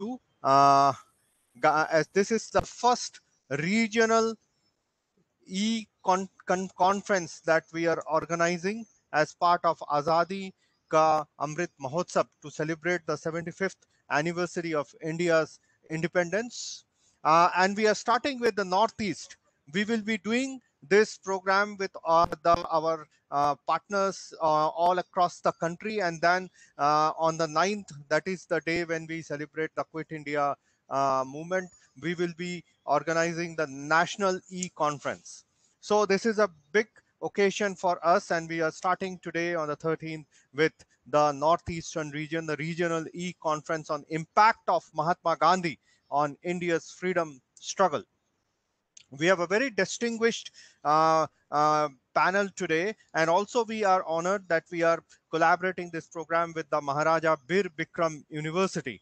you. As this is the first regional conference that we are organizing as part of Azadi Ka Amrit Mahotsav to celebrate the 75th anniversary of India's independence. And we are starting with the Northeast. We will be doing this program with our partners all across the country. And then on the 9th, that is the day when we celebrate the Quit India movement, we will be organizing the National E-Conference. So this is a big occasion for us, and we are starting today on the 13th with the Northeastern region, the regional E-Conference on impact of Mahatma Gandhi on India's freedom struggle. We have a very distinguished panel today, and also we are honored that we are collaborating this program with the Maharaja Bir Bikram University.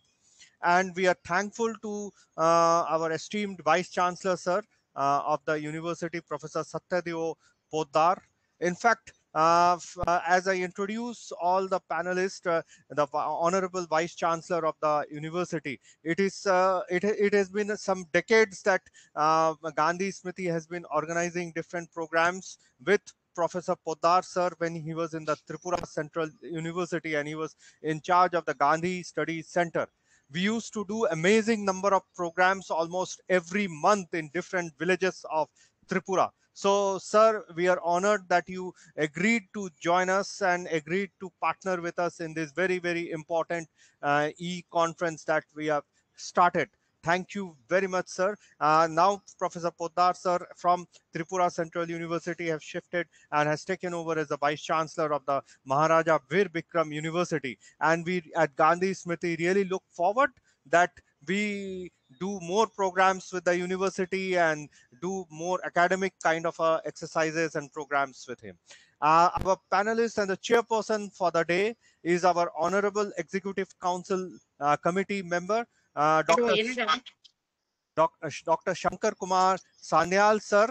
And we are thankful to our esteemed Vice Chancellor, sir, of the university, Professor Satyadev Poddar. In fact, as I introduce all the panelists, the Honorable Vice Chancellor of the university, it has been some decades that Gandhi Smriti has been organizing different programs with Professor Poddar sir when he was in the Tripura Central University and he was in charge of the Gandhi Study Center. We used to do amazing number of programs almost every month in different villages of Tripura. So, sir, we are honored that you agreed to join us and agreed to partner with us in this very, very important e-conference that we have started. Thank you very much, sir. Now, Professor Poddar, sir, from Tripura Central University have shifted and has taken over as the Vice Chancellor of the Maharaja Vir Bikram University. And we at Gandhi Smriti really look forward that we do more programs with the university and do more academic kind of exercises and programs with him. Our panelist and the chairperson for the day is our Honorable Executive Council Committee member, Dr. Shankar Kumar Sanyal, sir.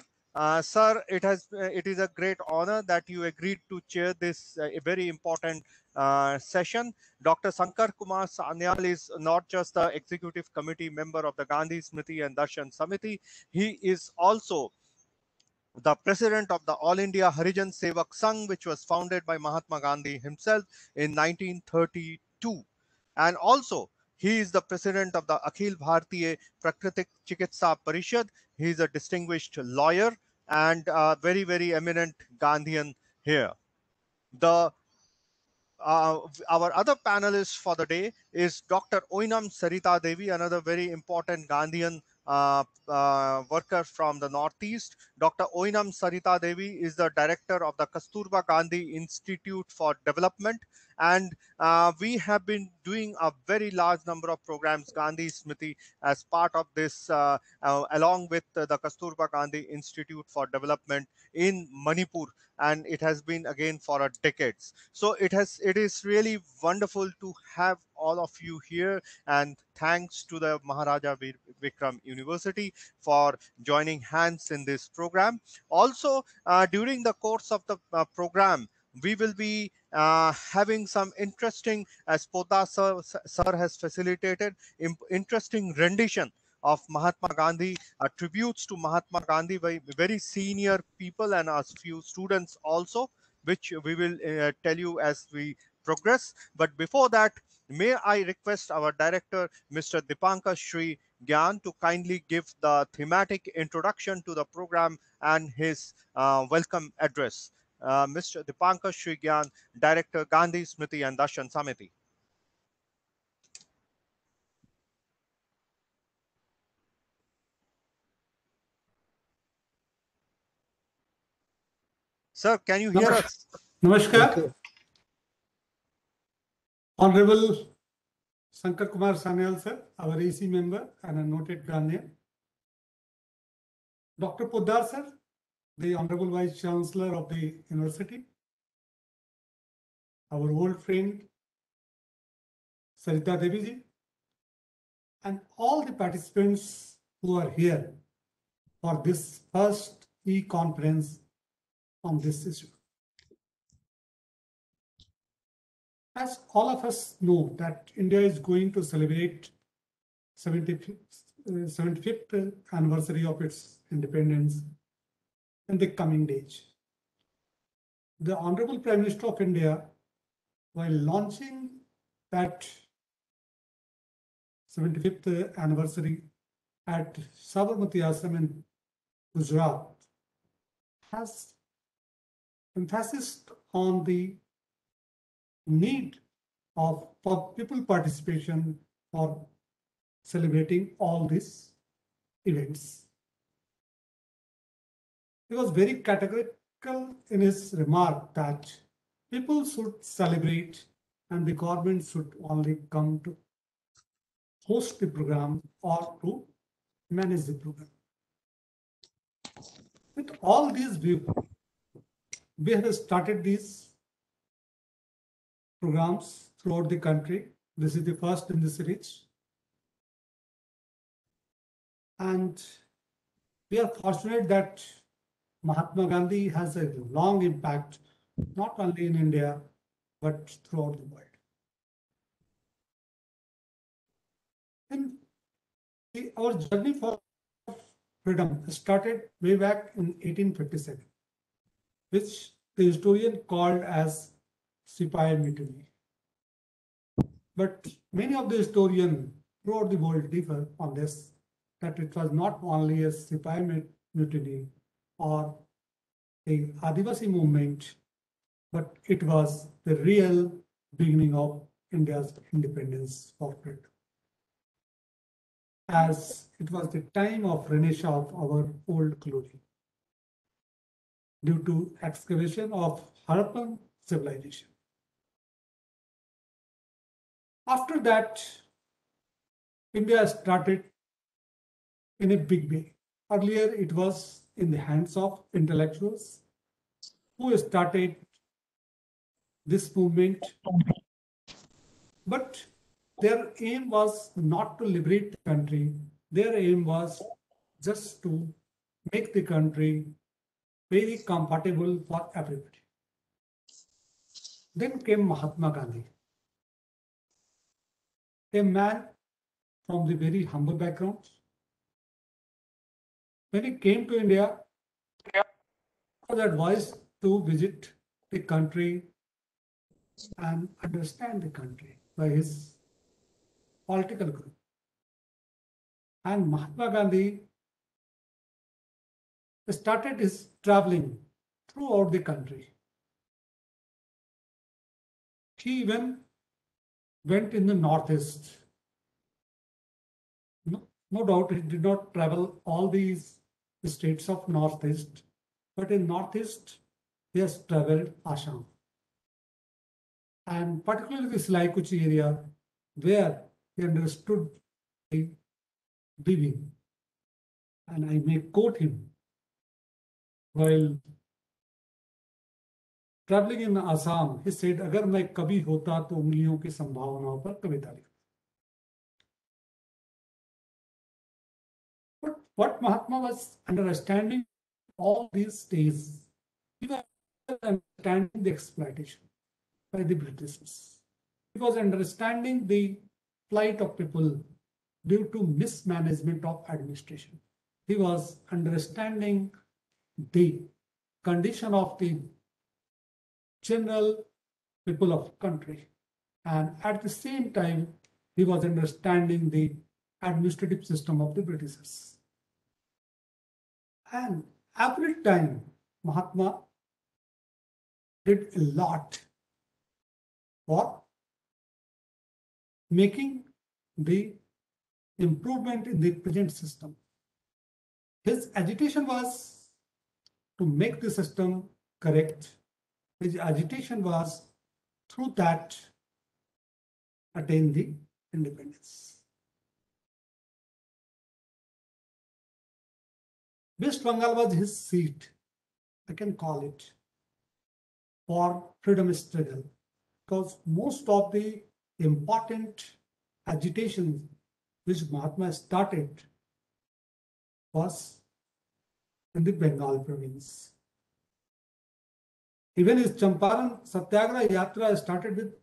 Sir, it is a great honor that you agreed to chair this very important session. Dr. Shankar Kumar Sanyal is not just the executive committee member of the Gandhi Smriti and Darshan Samiti, he is also the president of the All India Harijan Sevak Sangh, which was founded by Mahatma Gandhi himself in 1932. And also, he is the president of the Akhil Bhartiya Prakritik Chikitsa Parishad. He is a distinguished lawyer and very, very eminent Gandhian here. The our other panelist for the day is Dr. Oinam Sarita Devi, another very important Gandhian worker from the Northeast. Dr. Oinam Sarita Devi is the director of the Kasturba Gandhi Institute for Development. And we have been doing a very large number of programs, Gandhi Smriti, as part of this, along with the Kasturba Gandhi Institute for Development in Manipur. And it has been again for a decades. So it is really wonderful to have all of you here, and thanks to the Maharaja Vikram University for joining hands in this program. Also, during the course of the program, we will be having some interesting, as Poddar sir has facilitated, interesting rendition of Mahatma Gandhi, tributes to Mahatma Gandhi by very senior people and a few students also, which we will tell you as we progress. But before that, may I request our director, Mr. Dipankar Sri Gyan, to kindly give the thematic introduction to the program and his welcome address. Mr. Dipankar Sri Gyan, Director, Gandhi Smriti and Darshan Samiti. Sir, can you hear us? Namaskar. Honorable Shankar Kumar Sanyal sir, our AC member and a noted Gandhian. Dr. Poddar sir, the Honorable Vice Chancellor of the University. Our old friend Sarita Devi ji, and all the participants who are here for this first e-conference on this issue. As all of us know that India is going to celebrate 75th anniversary of its independence in the coming days. The Honorable Prime Minister of India, while launching that 75th anniversary at Sabarmati Ashram in Gujarat, has emphasis on the need of people participation for celebrating all these events. He was very categorical in his remark that people should celebrate and the government should only come to host the program or to manage the program. With all these views, we have started these programs throughout the country. This is the first in the series. And we are fortunate that Mahatma Gandhi has a long impact, not only in India, but throughout the world. And our journey for freedom started way back in 1857, which the historian called as Sipahi Mutiny. But many of the historians throughout the world differ on this, that it was not only a Sipahi Mutiny or a Adivasi movement, but it was the real beginning of India's independence for freedom. As it was the time of renaissance of our old glory due to excavation of Harappan civilization. After that, India started in a big way. Earlier, it was in the hands of intellectuals who started this movement, but their aim was not to liberate the country. Their aim was just to make the country very comfortable for everybody. Then came Mahatma Gandhi, a man from the very humble background. When he came to India, he was advised to visit the country and understand the country by his political group. And Mahatma Gandhi started his traveling throughout the country. He even went in the Northeast. No doubt he did not travel all these states of Northeast, but in Northeast, he has traveled Assam. And particularly the Silaikuchi area, where he understood the weaving. And I may quote him, while traveling in Assam, he said, "अगर मैं कभी होता तो उंगलियों की संभावनाओं पर कविता लिखता." But what Mahatma was understanding all these days, he was understanding the exploitation by the Britishers. He was understanding the plight of people due to mismanagement of administration. He was understanding the condition of the general people of country. And at the same time, he was understanding the administrative system of the Britishers. And every time Mahatma did a lot for making the improvement in the present system. His agitation was to make the system correct. His agitation was through that attain the independence. West Bengal was his seat, I can call it, for freedom struggle, because most of the important agitations which Mahatma started was in the Bengal province. Even his Champaran Satyagraha Yatra started with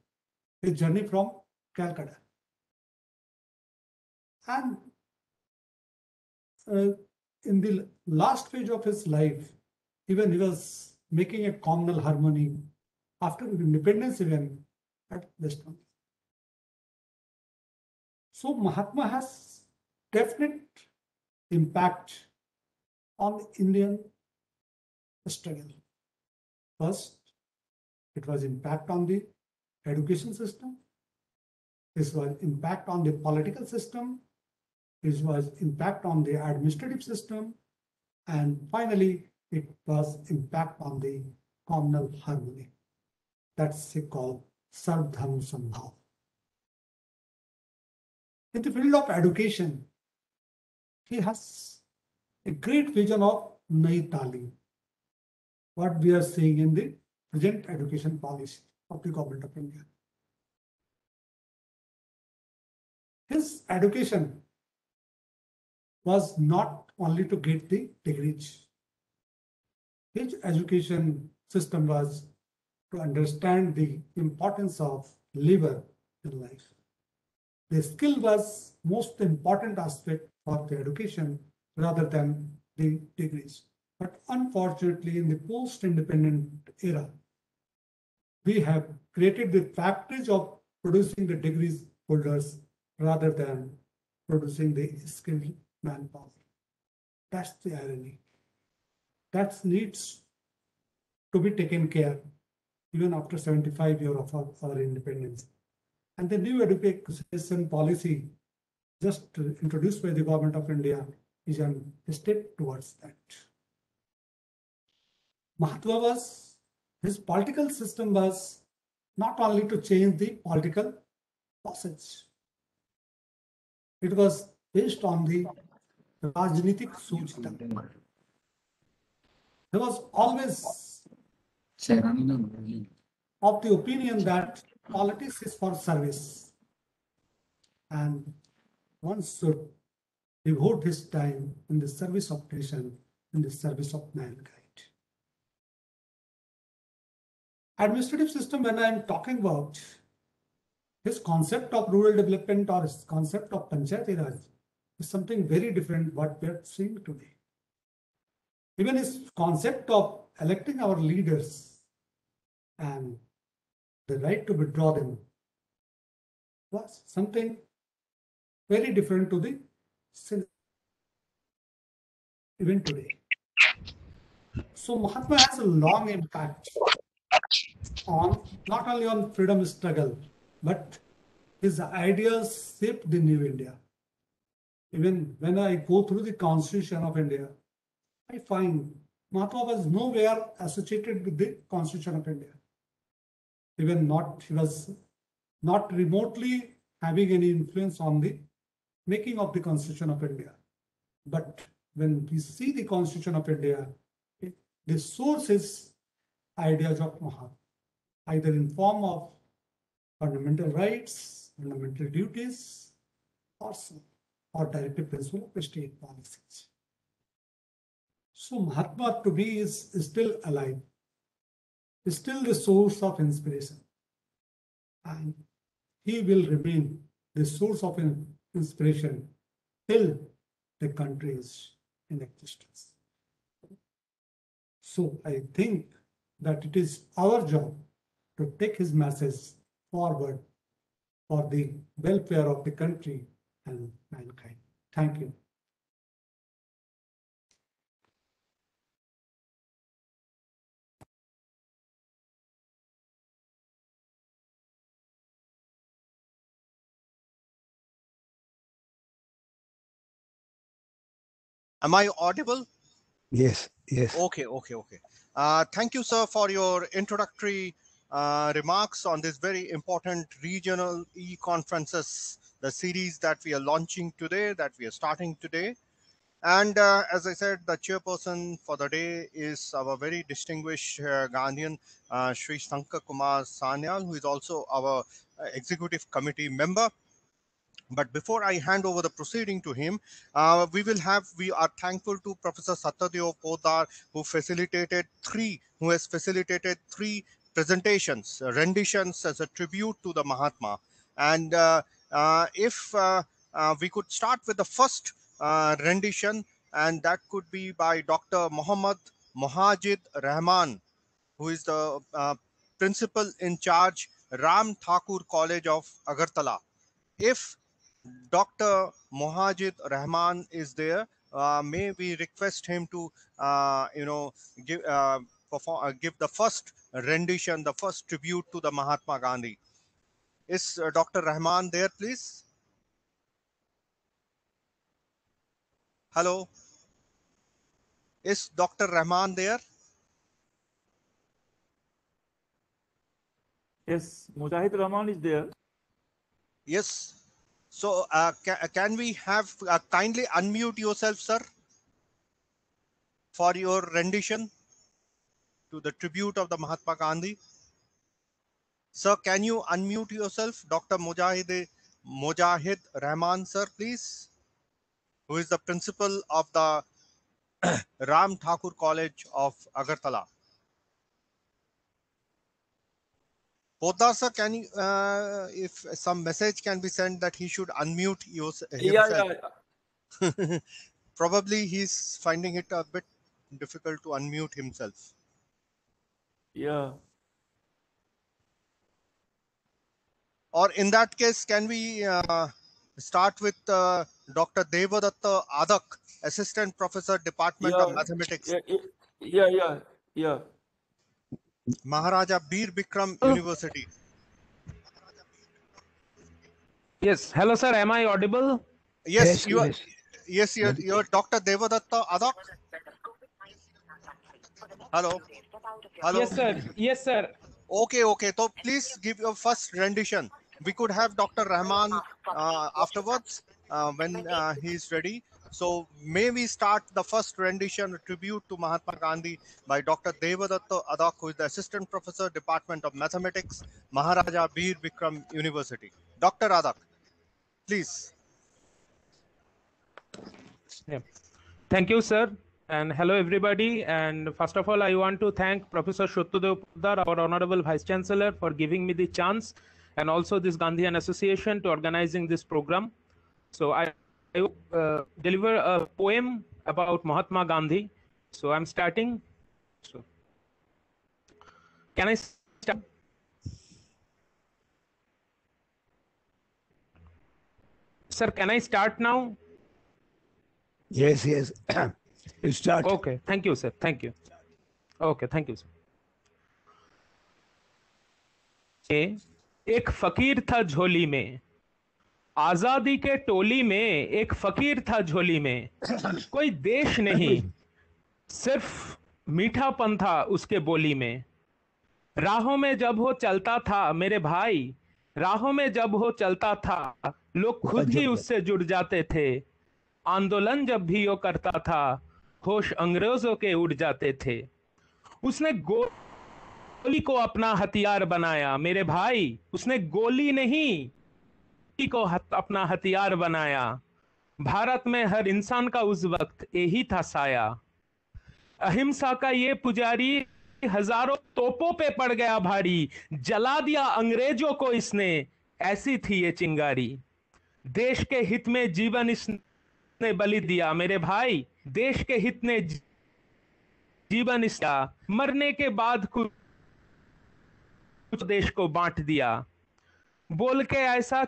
a journey from Calcutta. And in the last phase of his life, even he was making a communal harmony after independence even at West Bengal. So Mahatma has definite impact on Indian struggle. First, it was impact on the education system. This was impact on the political system. This was impact on the administrative system. And finally, it was impact on the communal harmony. That's called Sarvdharma Sambhav. In the field of education, he has a great vision of Nai Talim, what we are seeing in the present education policy of the Government of India. His education was not only to get the degrees. His education system was to understand the importance of labor in life. The skill was most important aspect of the education rather than the degrees. But unfortunately, in the post-independent era, we have created the factories of producing the degrees holders rather than producing the skilled manpower. That's the irony. That needs to be taken care even after 75 years of our independence. And the new education policy just introduced by the Government of India is a step towards that. Mahatma his political system was not only to change the political process. It was based on the Rajnitik Sochta. He was always of the opinion that politics is for service and one should devote his time in the service of nation, in the service of mankind. Administrative system, when I am talking about his concept of rural development or his concept of Panchayati Raj is something very different what we are seeing today. Even his concept of electing our leaders and the right to withdraw them was something very different to the even today. So Mahatma has a long impact on not only on freedom struggle, but his ideas shaped the new India. Even when I go through the Constitution of India, I find Mahatma was nowhere associated with the Constitution of India. Even not, he was not remotely having any influence on the making of the Constitution of India. But when we see the Constitution of India, the source is ideas of Mahatma, either in form of fundamental rights, fundamental duties, or directive principle of state policies. So Mahatma to me is still alive, is still the source of inspiration. And he will remain the source of inspiration till the country is in existence. So I think that it is our job to take his message forward for the welfare of the country and mankind. Thank you. Am I audible? Yes, yes. Okay. Thank you, sir, for your introductory remarks on this very important regional e-conferences, the series that we are launching today, that we are starting today. And as I said, the chairperson for the day is our very distinguished Gandhian, Sri Shankar Kumar Sanyal, who is also our executive committee member. But before I hand over the proceeding to him, we are thankful to Professor Satyadev Poddar, who has facilitated three presentations, renditions as a tribute to the Mahatma. And if we could start with the first rendition, and that could be by Dr. Muhammad Mohajid Rahman, who is the principal in charge, Ram Thakur College of Agartala. If Dr. Mohajid Rahman is there, may we request him to, give give the first rendition, the first tribute to the Mahatma Gandhi. Is Dr. Rahman there, please? Hello. Is Dr. Rahman there? Yes, Mujahid Rahman is there. Yes. So can we have kindly unmute yourself, sir, for your rendition to the tribute of the Mahatma Gandhi? Sir, can you unmute yourself, Dr. Mujahid Rahman, sir, please, who is the principal of the Ram Thakur College of Agartala. Poddar, sir, can you, if some message can be sent that he should unmute himself. Yeah. Probably he's finding it a bit difficult to unmute himself. Yeah. Or in that case, can we start with Dr. Devadatta Adak, Assistant Professor, Department of Mathematics. Yeah. Maharaja Bir Bikram University. Yes. Hello, sir. Am I audible? Yes, yes. you're Dr. Devadatta Adak. Hello. Yes, sir. Yes, sir. Okay. So please give your first rendition. We could have Dr. Rahman afterwards when he is ready. So may we start the first rendition, a tribute to Mahatma Gandhi by Dr. Devadatta Adak, who is the Assistant Professor, Department of Mathematics, Maharaja Bir Bikram University. Dr. Adak, please. Yeah. Thank you, sir. And hello, everybody. And first of all, I want to thank Professor Shottadeva Poddar, our Honorable Vice Chancellor, for giving me the chance, and also this Gandhian Association to organizing this program. So I deliver a poem about Mahatma Gandhi. So I'm starting. So can I start? Sir, can I start now? Yes. You start. Okay. Thank you, sir. Thank you. Okay. Thank you, sir. एक फकीर था झोली में, आजादी के टोली में एक फकीर था झोली में, कोई देश नहीं सिर्फ मीठापन था उसके बोली में। राहों में जब वो चलता था मेरे भाई, राहों में जब वो चलता था लोग खुद ही उससे जुड़ जाते थे। आंदोलन जब भी वो करता था होश अंग्रेजों के उड़ जाते थे। उसने गोली को अपना हथियार बनाया मेरे भाई, उसने गोली नहीं को अपना हथियार बनाया। भारत में हर इंसान का उस वक्त यही था साया। अहिंसा का ये पुजारी हजारों तोपों पे पड़ गया भारी, जला दिया अंग्रेजों को इसने, ऐसी थी ये चिंगारी। देश के हित में जीवन इसने बलि दिया मेरे भाई, देश के हित में जीवन इसका, मरने के बाद कुछ देश को बांट दिया। बोल के ऐसा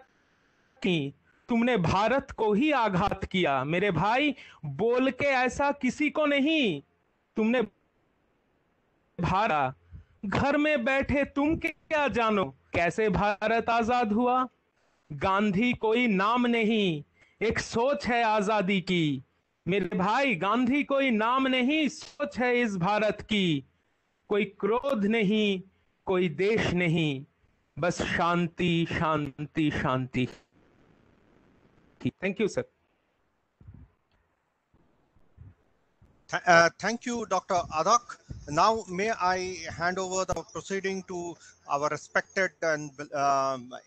कि तुमने भारत को ही आघात किया मेरे भाई, बोल के ऐसा किसी को नहीं तुमने भारत। घर में बैठे तुम क्या जानो कैसे भारत आजाद हुआ। गांधी कोई नाम नहीं, एक सोच है आजादी की मेरे भाई। गांधी कोई नाम नहीं, सोच है इस भारत की। कोई क्रोध नहीं, कोई देश नहीं, बस शांति शांति शांति। Thank you, sir. Thank you, Dr. Adak. Now, may I hand over the proceeding to our respected and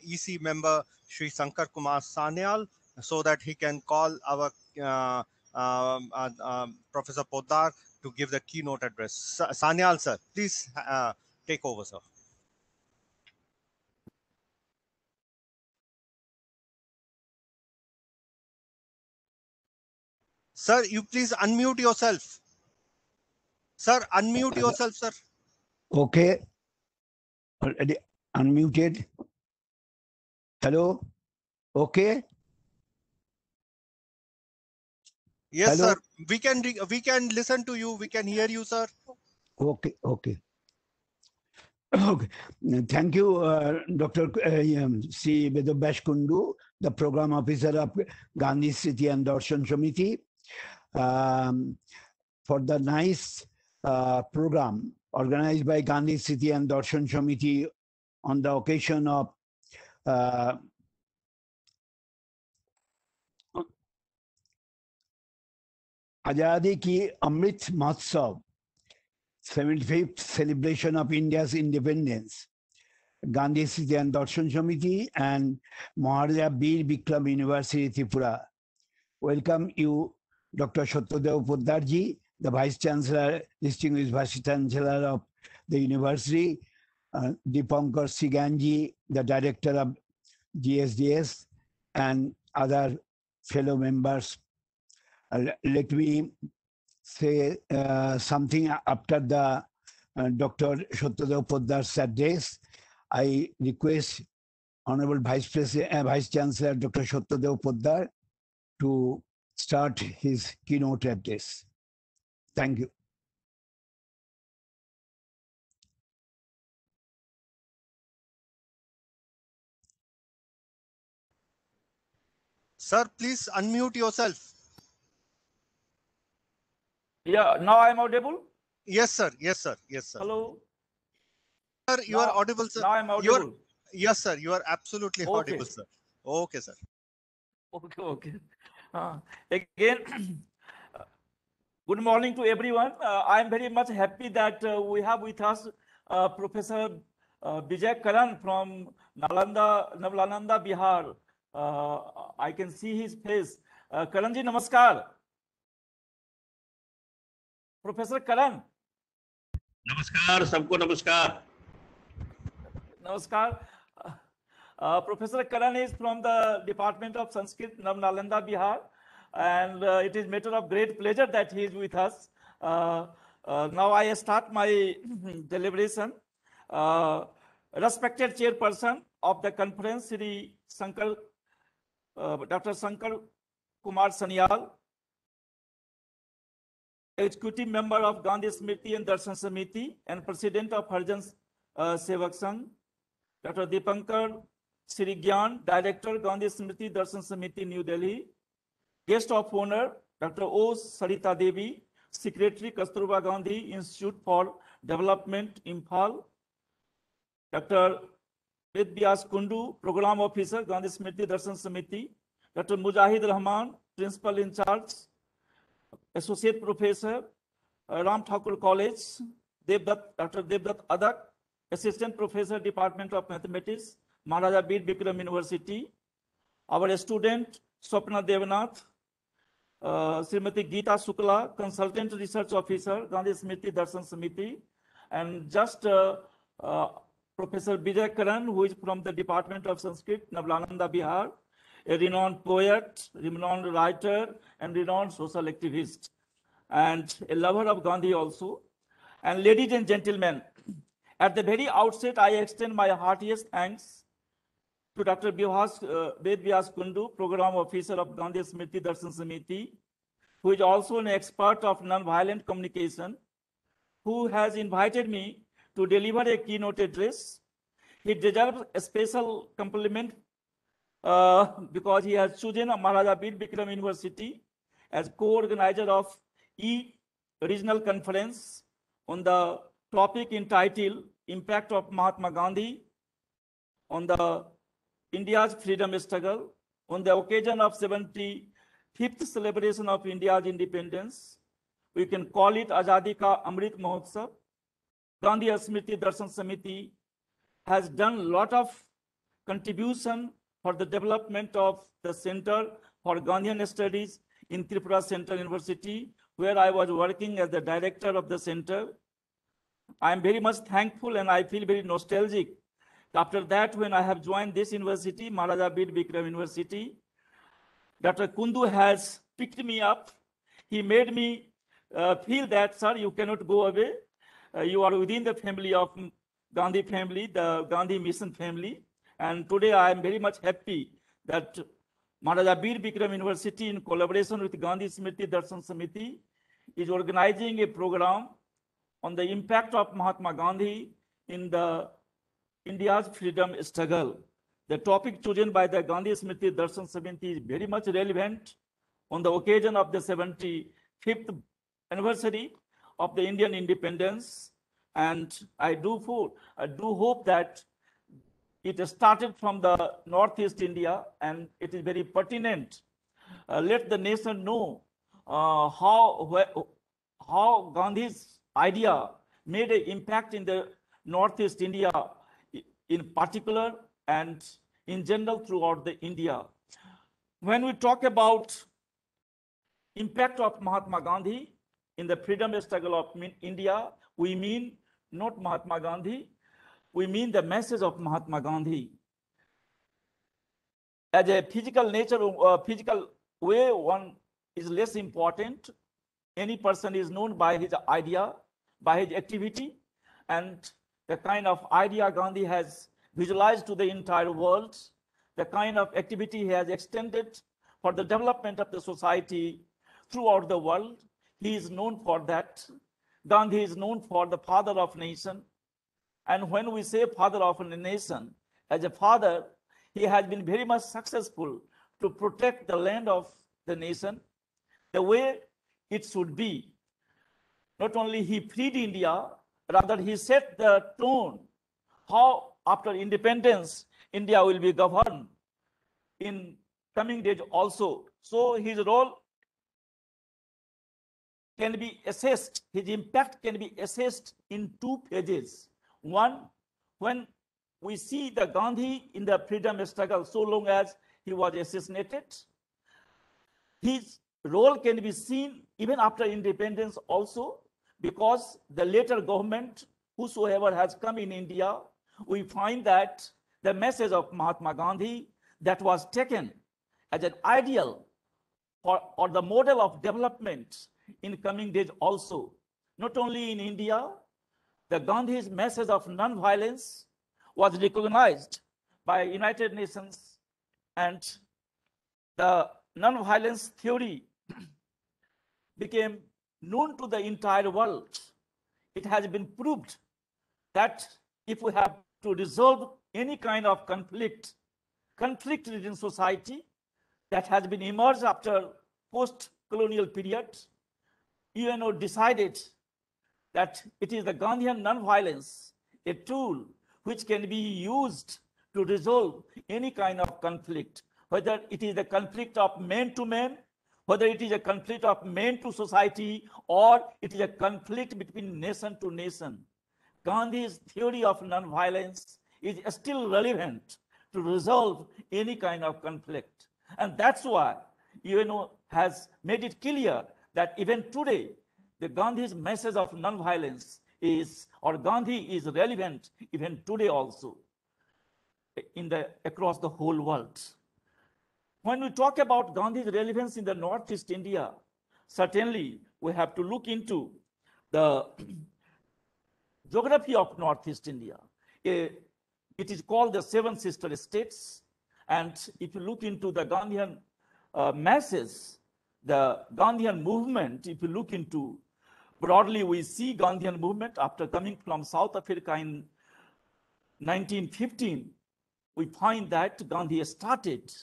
EC member, Shri Sankar Kumar Sanyal, so that he can call our Professor Poddar to give the keynote address. Sanyal, sir, please take over, sir. Sir, you please unmute yourself. Sir, unmute yourself, sir. Okay. Already unmuted. Hello. Okay. Yes, Hello? sir. We can listen to you. We can hear you, sir. Okay. Okay. Okay. Thank you, Dr. C. Vedabash Kundu, the program officer of Gandhi City and Darshan Samiti, for the nice program organized by Gandhi City and Darshan Samiti on the occasion of Azadi Ki Amrit Mahotsav, 75th celebration of India's independence. Gandhi City and Darshan Samiti and Maharaja Bir Bikram University, Tripura. Welcome you, Dr. Satyadev Poddarji, the Vice Chancellor, Distinguished Vice Chancellor of the University, Dipankar Siganji, the Director of GSDS, and other fellow members. Let me say something after the Dr. Satyadev Poddar's address. I request Honorable Vice Chancellor Dr. Satyadev Poddar to start his keynote address. Thank you. Sir, please unmute yourself. Yeah, now I'm audible. Yes, sir. Yes, sir. Yes, sir. Hello. Sir, you are Now- audible, sir. Now I'm You are, audible. yes, sir. You are absolutely Okay. audible, sir. Okay, sir. Okay, okay. Again, good morning to everyone. I'm very much happy that we have with us Professor Vijay Karan from Nalanda, Bihar. I can see his face. Karanji, namaskar. Professor Karan. नमस्कार सबको नमस्कार Namaskar. Professor Karan is from the Department of Sanskrit, Nalanda, Bihar, and it is matter of great pleasure that he is with us. Now I start my deliberation. Respected chairperson of the conference, Shri Shankar, Dr. Shankar Kumar Sanyal, executive member of Gandhi Smriti and Darshan Samiti and president of Harjan Sevak Sangh, Dr. Dipankar Sri Gyan, director Gandhi Smriti Darshan Samiti, New Delhi, guest of honor Dr. O. Sarita Devi, secretary Kasturba Gandhi Institute for Development, Imphal, Dr. Ved Vyas Kundu, program officer Gandhi Smriti Darshan Samiti, Dr. Mujahid Rahman, principal in charge, associate professor, Ram Thakur College, Dr. Devdutt Adak, assistant professor, Department of Mathematics, Maharaja Bir Bikram University. Our student, Swapna Devnath, Srimati Geeta Shukla, consultant research officer, Gandhi Smriti Darshan Samiti, and just Professor Vijay Karan, who is from the Department of Sanskrit, Nalanda, Bihar, a renowned poet, renowned writer, and renowned social activist, and a lover of Gandhi also. And ladies and gentlemen, at the very outset, I extend my heartiest thanks to Dr. Ved Vyas Kundu, program officer of Gandhi Smriti Darshan Samiti, who is also an expert of non-violent communication, who has invited me to deliver a keynote address. He deserves a special compliment because he has chosen Maharaja Bir Bikram University as co-organizer of regional conference on the topic entitled Impact of Mahatma Gandhi on the India's freedom struggle on the occasion of 75th celebration of India's independence. We can call it Azadi Ka Amrit Mahotsav. Gandhi Smriti Darshan Samiti has done a lot of contribution for the development of the Center for Gandhian Studies in Tripura Central University, where I was working as the director of the center. I am very much thankful and I feel very nostalgic. After that, when I have joined this university, Maharaja Bir Bikram University, Dr. Kundu has picked me up he made me feel that, sir, you cannot go away. You are within the family of Gandhi family, the Gandhi Mission family. And today I am very much happy that Maharaja Bir Bikram University, in collaboration with Gandhi Smriti Darshan Samiti, is organizing a program on the impact of Mahatma Gandhi in the India's freedom struggle. The topic chosen by the Gandhi Smriti Darshan Samiti is very much relevant on the occasion of the 75th anniversary of the Indian independence. And I do hope that it started from the Northeast India, and it is very pertinent. Let the nation know how Gandhi's idea made an impact in the Northeast India in particular and in general throughout the India. When we talk about impact of Mahatma Gandhi in the freedom struggle of India, we mean not Mahatma Gandhi, we mean the message of Mahatma Gandhi. As a physical nature, physical way, one is less important. Any person is known by his idea, by his activity, and the kind of idea Gandhi has visualized to the entire world, the kind of activity he has extended for the development of the society throughout the world. He is known for that. Gandhi is known for the father of nation. And when we say father of a nation, as a father, he has been very much successful to protect the land of the nation the way it should be. Not only he freed India, rather he set the tone how after independence India will be governed in coming days also. So his role can be assessed, his impact can be assessed in two phases. One, when we see the Gandhi in the freedom struggle, so long as he was assassinated, his role can be seen even after independence also, because the later government, whosoever has come in India, we find that the message of Mahatma Gandhi that was taken as an ideal or the model of development in coming days also. Not only in India, the Gandhi's message of non-violence was recognized by United Nations, and the non-violence theory became known to the entire world. It has been proved that if we have to resolve any kind of conflict-ridden society that has been emerged after post-colonial period, UNO decided that it is the Gandhian non-violence, a tool which can be used to resolve any kind of conflict, whether it is a conflict of man to man, whether it is a conflict of man to society, or it is a conflict between nation to nation. Gandhi's theory of non-violence is still relevant to resolve any kind of conflict. And that's why UNO has made it clear that even today, the Gandhi's message of non-violence is, or Gandhi is relevant even today also across the whole world. When we talk about Gandhi's relevance in the Northeast India, certainly we have to look into the geography of Northeast India. It is called the Seven Sister States. And if you look into the Gandhian masses, the Gandhian movement, if you look into broadly, we see Gandhian movement after coming from South Africa in 1915. We find that Gandhi started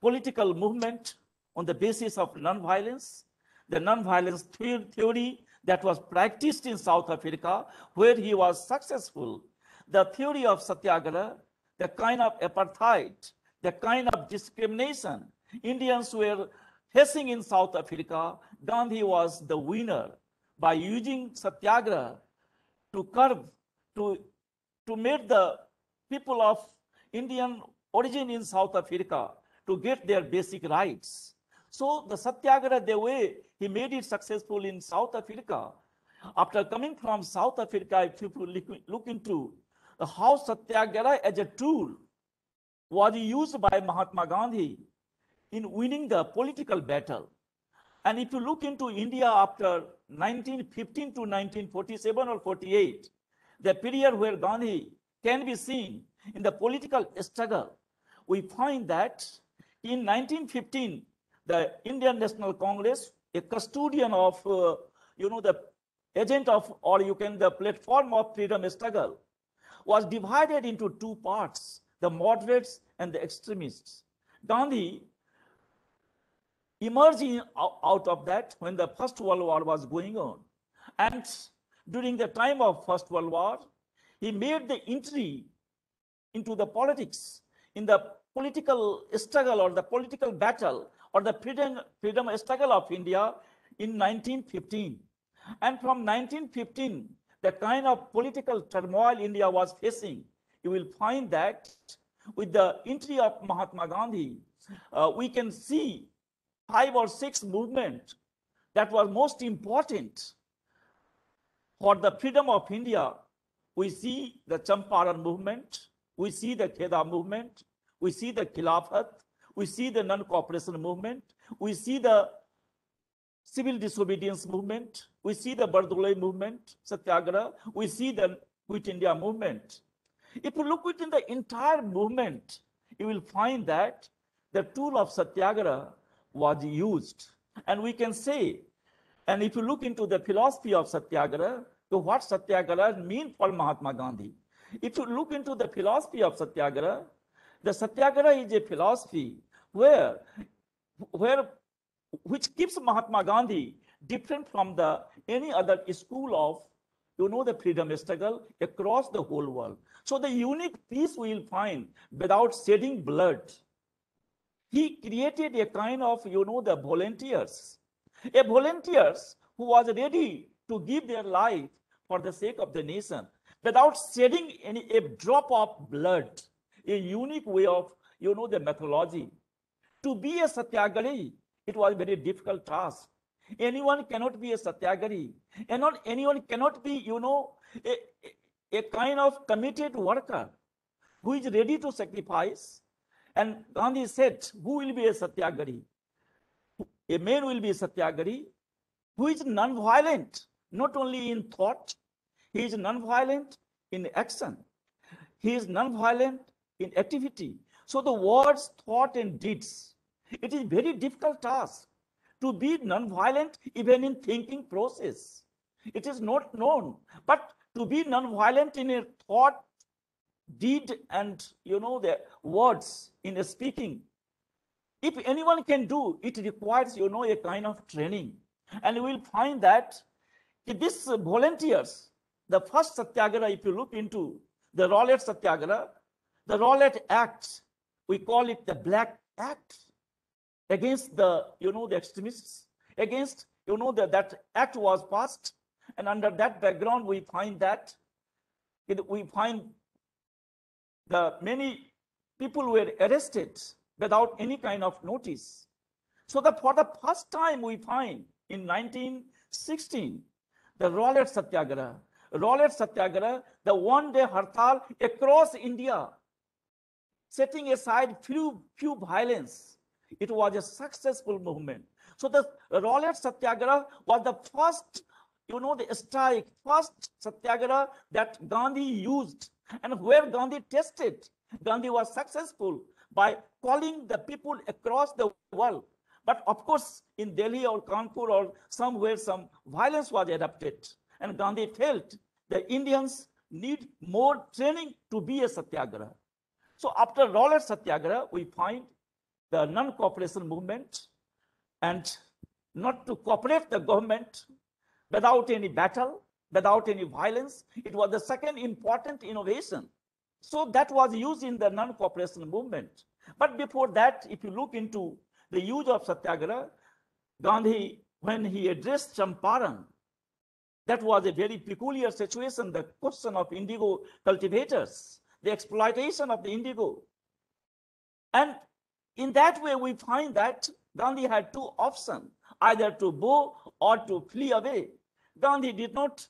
political movement on the basis of non-violence, the non-violence theory that was practiced in South Africa, where he was successful. The theory of Satyagraha, the kind of apartheid, the kind of discrimination Indians were facing in South Africa, Gandhi was the winner by using Satyagraha to curb, to make the people of Indian origin in South Africa to get their basic rights. So the Satyagraha, the way he made it successful in South Africa, after coming from South Africa, if you look into how Satyagraha as a tool was used by Mahatma Gandhi in winning the political battle. And if you look into India after 1915 to 1947 or 48, the period where Gandhi can be seen in the political struggle, we find that in 1915, the Indian National Congress, a custodian of, the agent of, or you can, the platform of freedom struggle, was divided into two parts, the moderates and the extremists. Gandhi emerging out of that when the First World War was going on. And during the time of First World War, he made the entry into the politics, in the political struggle or the political battle or the freedom struggle of India in 1915. And from 1915, the kind of political turmoil India was facing, you will find that with the entry of Mahatma Gandhi, we can see 5 or 6 movements that were most important for the freedom of India. We see the Champaran movement, we see the Kheda movement, we see the Khilafat, we see the non-cooperation movement, we see the civil disobedience movement, we see the Bardoloi movement, Satyagraha, we see the Quit India movement. If you look within the entire movement, you will find that the tool of Satyagraha was used. And we can say, and if you look into the philosophy of Satyagraha, so what Satyagraha mean for Mahatma Gandhi? If you look into the philosophy of Satyagraha, the Satyagraha is a philosophy which keeps Mahatma Gandhi different from any other school of, the freedom struggle across the whole world. So the unique piece we will find without shedding blood. He created a kind of, the volunteers, volunteers who was ready to give their life for the sake of the nation without shedding a drop of blood, a unique way of, the methodology. To be a Satyagrahi, it was a very difficult task. Anyone cannot be a Satyagrahi, and not anyone cannot be, a kind of committed worker who is ready to sacrifice. And Gandhi said, who will be a Satyagrahi? A man will be a Satyagrahi who is non-violent, not only in thought, he is non-violent in action. He is non-violent in activity. So the words, thought, and deeds, it is a very difficult task to be non-violent even in thinking process. It is not known, but to be non-violent in a thought, deed, and the words in a speaking, if anyone can do, it requires a kind of training. And you will find that these volunteers, the first Satyagraha, if you look into the Rowlatt Satyagraha, the Rowlatt Act, we call it the Black Act, against the the extremists, against that act was passed, and under that background we find that the many people were arrested without any kind of notice. So that for the first time we find in 1916, the Rowlatt Satyagraha, the one-day hartal across India, setting aside few violence, it was a successful movement. So the Rowlatt Satyagraha was the first, the strike, first Satyagraha that Gandhi used, and where Gandhi tested. Gandhi was successful by calling the people across the world. But of course, in Delhi or Kanpur or somewhere, some violence was adopted. And Gandhi felt the Indians need more training to be a Satyagraha. So after Rowlatt Satyagraha, we find the non-cooperation movement, and not to cooperate the government without any battle, without any violence. It was the second important innovation. So that was used in the non-cooperation movement. But before that, if you look into the use of Satyagraha, Gandhi, when he addressed Champaran, that was a very peculiar situation, the question of indigo cultivators, the exploitation of the indigo. And in that way, we find that Gandhi had two options, either to bow or to flee away. Gandhi did not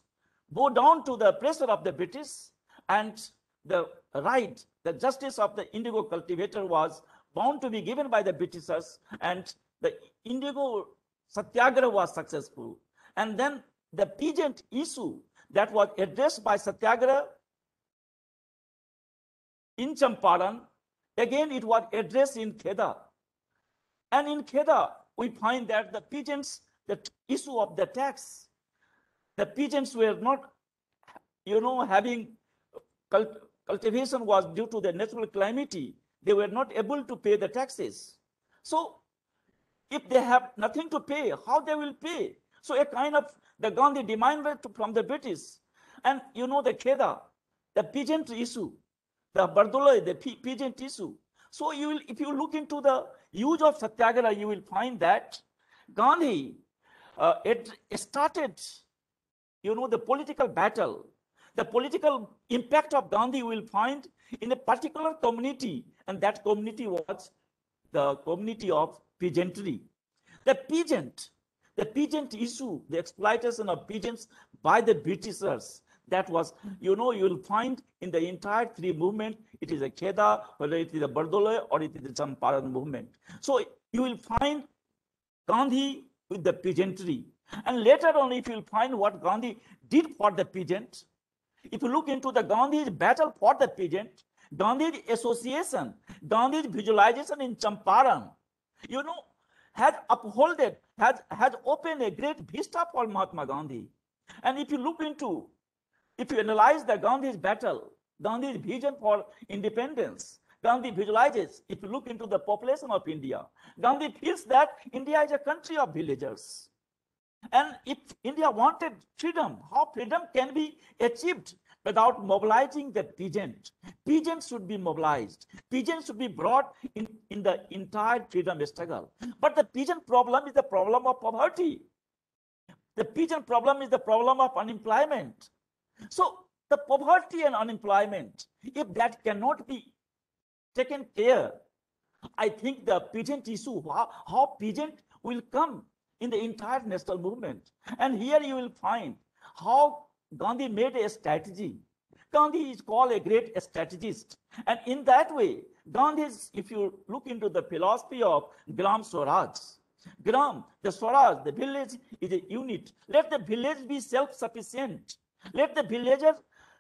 bow down to the pressure of the British, and the right, the justice of the indigo cultivator was bound to be given by the Britishers, and the indigo Satyagraha was successful. And then the peasant issue that was addressed by Satyagraha in Champaran, again it was addressed in Kheda. And in Kheda, we find that the peasants, the issue of the tax, the peasants were not, having cultivation was due to the natural calamity. They were not able to pay the taxes. So if they have nothing to pay, how they will pay? So a kind of the Gandhi demanded from the British. And the Kheda, the peasant issue, the Bardoloi, the peasant issue. So you will, if you look into the use of Satyagraha, you will find that Gandhi it started, the political battle. The political impact of Gandhi will find in a particular community, and that community was the community of peasantry. The peasant issue, the exploitation of peasants by the Britishers, that was, you will find in the entire three movement, it is a Kheda, whether it is a Bardoloi or it is the Champaran movement. So you will find Gandhi with the peasantry. And later on, if you will find what Gandhi did for the peasant, if you look into the Gandhi's battle for the peasant, Gandhi's association, Gandhi's visualization in Champaran, had upholded, had opened a great vista for Mahatma Gandhi. And if you look into, if you analyze the Gandhi's battle, Gandhi's vision for independence, Gandhi visualizes, if you look into the population of India, Gandhi feels that India is a country of villagers. And if India wanted freedom, how freedom can be achieved without mobilizing the peasant? Peasants should be mobilized. Peasants should be brought in the entire freedom struggle. But the peasant problem is the problem of poverty. The peasant problem is the problem of unemployment. So the poverty and unemployment, if that cannot be taken care, I think the peasant issue, how peasant will come in the entire national movement. And here you will find how Gandhi made a strategy. Gandhi is called a great strategist. And in that way, Gandhi is, if you look into the philosophy of Gram Swaraj, Gram, the Swaraj, the village is a unit. Let the village be self-sufficient. Let the villager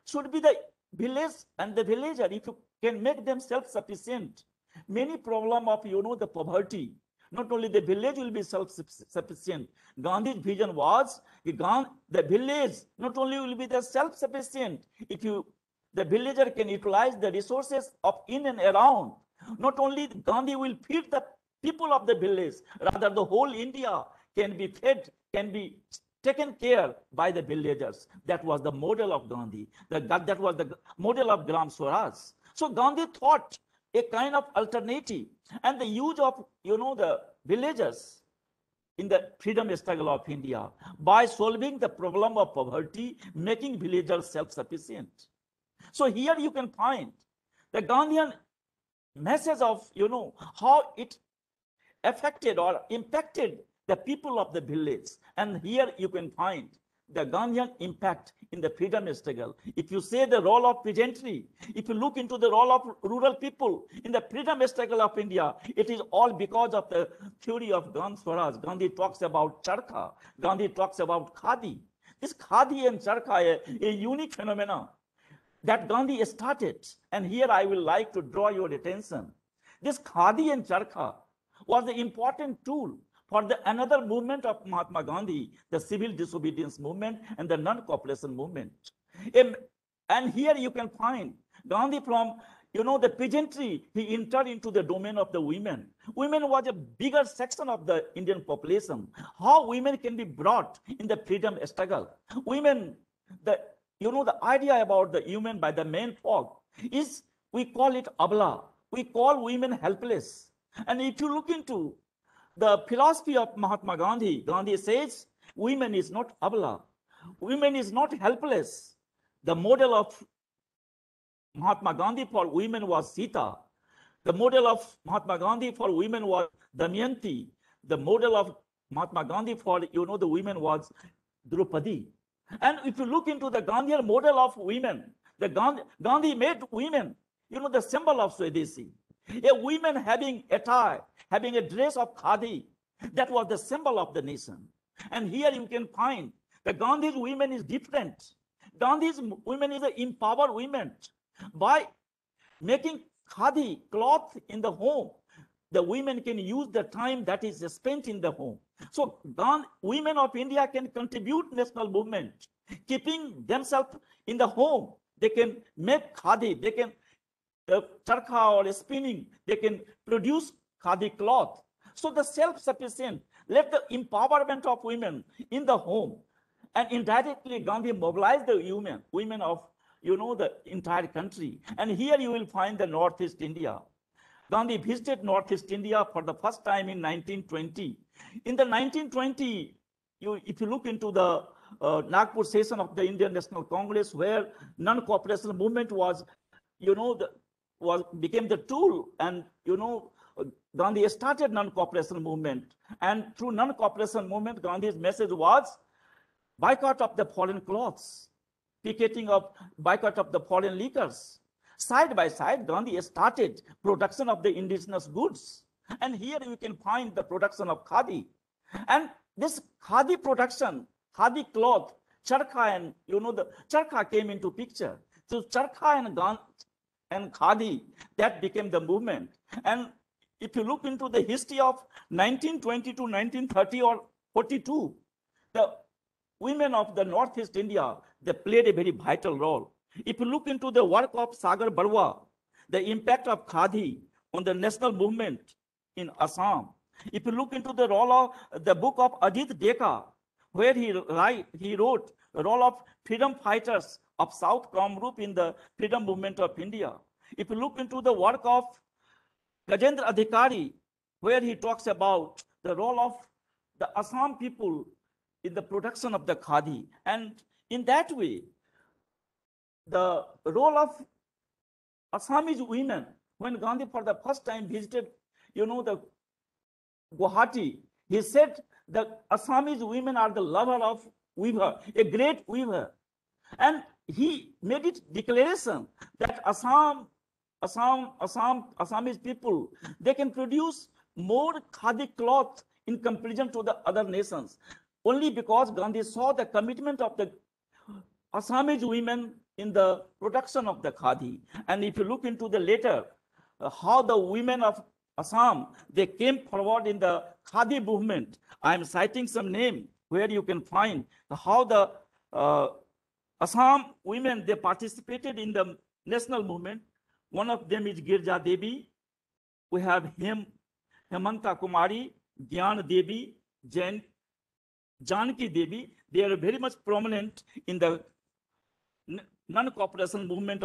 should be the village, and the villager, if you can make them self-sufficient, many problem of, the poverty, not only the village will be self-sufficient. Gandhi's vision was the village not only will be the self-sufficient, if the villager can utilize the resources of in and around, not only Gandhi will feed the people of the village, rather the whole India can be fed, can be taken care by the villagers. That was the model of Gandhi. That was the model of Gram Swaraj. So Gandhi thought a kind of alternative, and the use of, the villagers in the freedom struggle of India by solving the problem of poverty, making villagers self-sufficient. So here you can find the Gandhian message of, how it affected or impacted the people of the village. And here you can find the Gandhian impact in the freedom struggle. If you say the role of peasantry, if you look into the role of rural people in the freedom struggle of India, it is all because of the theory of Gram Swaraj. Gandhi talks about charkha. Gandhi talks about khadi. This khadi and charkha, a unique phenomenon that Gandhi started. And here I will like to draw your attention. This khadi and charkha was the important tool for another movement of Mahatma Gandhi, the civil disobedience movement and the non-cooperation movement. And here you can find Gandhi from, the peasantry, he entered into the domain of the women. Women was a bigger section of the Indian population. How women can be brought in the freedom struggle. Women, the idea about the women by the main folk is, we call it abla. We call women helpless. And if you look into the philosophy of Mahatma Gandhi, Gandhi says, women is not abla. Women is not helpless. The model of Mahatma Gandhi for women was Sita. The model of Mahatma Gandhi for women was Damayanti. The model of Mahatma Gandhi for, the women was Draupadi. And if you look into the Gandhian model of women, Gandhi made women, the symbol of Swadeshi. A woman having attire, having a dress of khadi, That was the symbol of the nation. And here you can find that Gandhi's women is different. Gandhi's women is empowered women. By making khadi cloth in the home, the women can use the time that is spent in the home. So women of India can contribute national movement, keeping themselves in the home. They can make khadi, they can charkha or spinning, they can produce khadi cloth. So the self-sufficient, let the empowerment of women in the home. And indirectly, Gandhi mobilized the women of, the entire country. And here you will find the Northeast India. Gandhi visited Northeast India for the first time in 1920. In the 1920, if you look into the Nagpur session of the Indian National Congress, where non-cooperation movement was, became the tool, and Gandhi started non-cooperation movement. And through non-cooperation movement, Gandhi's message was boycott of the foreign clothes, picketing of boycott of the foreign liquors. Side by side, Gandhi started production of the indigenous goods. And here you can find the production of khadi. And this khadi production, khadi cloth, charkha, and the charkha came into picture. So charkha and khadi, that became the movement. And if you look into the history of 1920 to 1930 or 42, the women of the Northeast India, they played a very vital role. If you look into the work of Sagar Barua, the impact of khadi on the national movement in Assam. If you look into the role of the book of Ajit Deka, where he wrote the role of freedom fighters of South Kamrup in the freedom movement of India. If you look into the work of Gajendra Adhikari, where he talks about the role of the Assam people in the production of the khadi. And in that way, the role of Assamese women, when Gandhi for the first time visited, the Guwahati, he said that Assamese women are the lover of weaver, a great weaver. And he made it declaration that Assamese people, they can produce more khadi cloth in comparison to the other nations, only because Gandhi saw the commitment of the Assamese women in the production of the khadi. And if you look into the later, how the women of Assam, they came forward in the khadi movement. I am citing some name where you can find how the Assam women, they participated in the national movement. One of them is Girja Devi. We have Hemanta Kumari, Gyan Devi, Janki Devi. They are very much prominent in the non-cooperation movement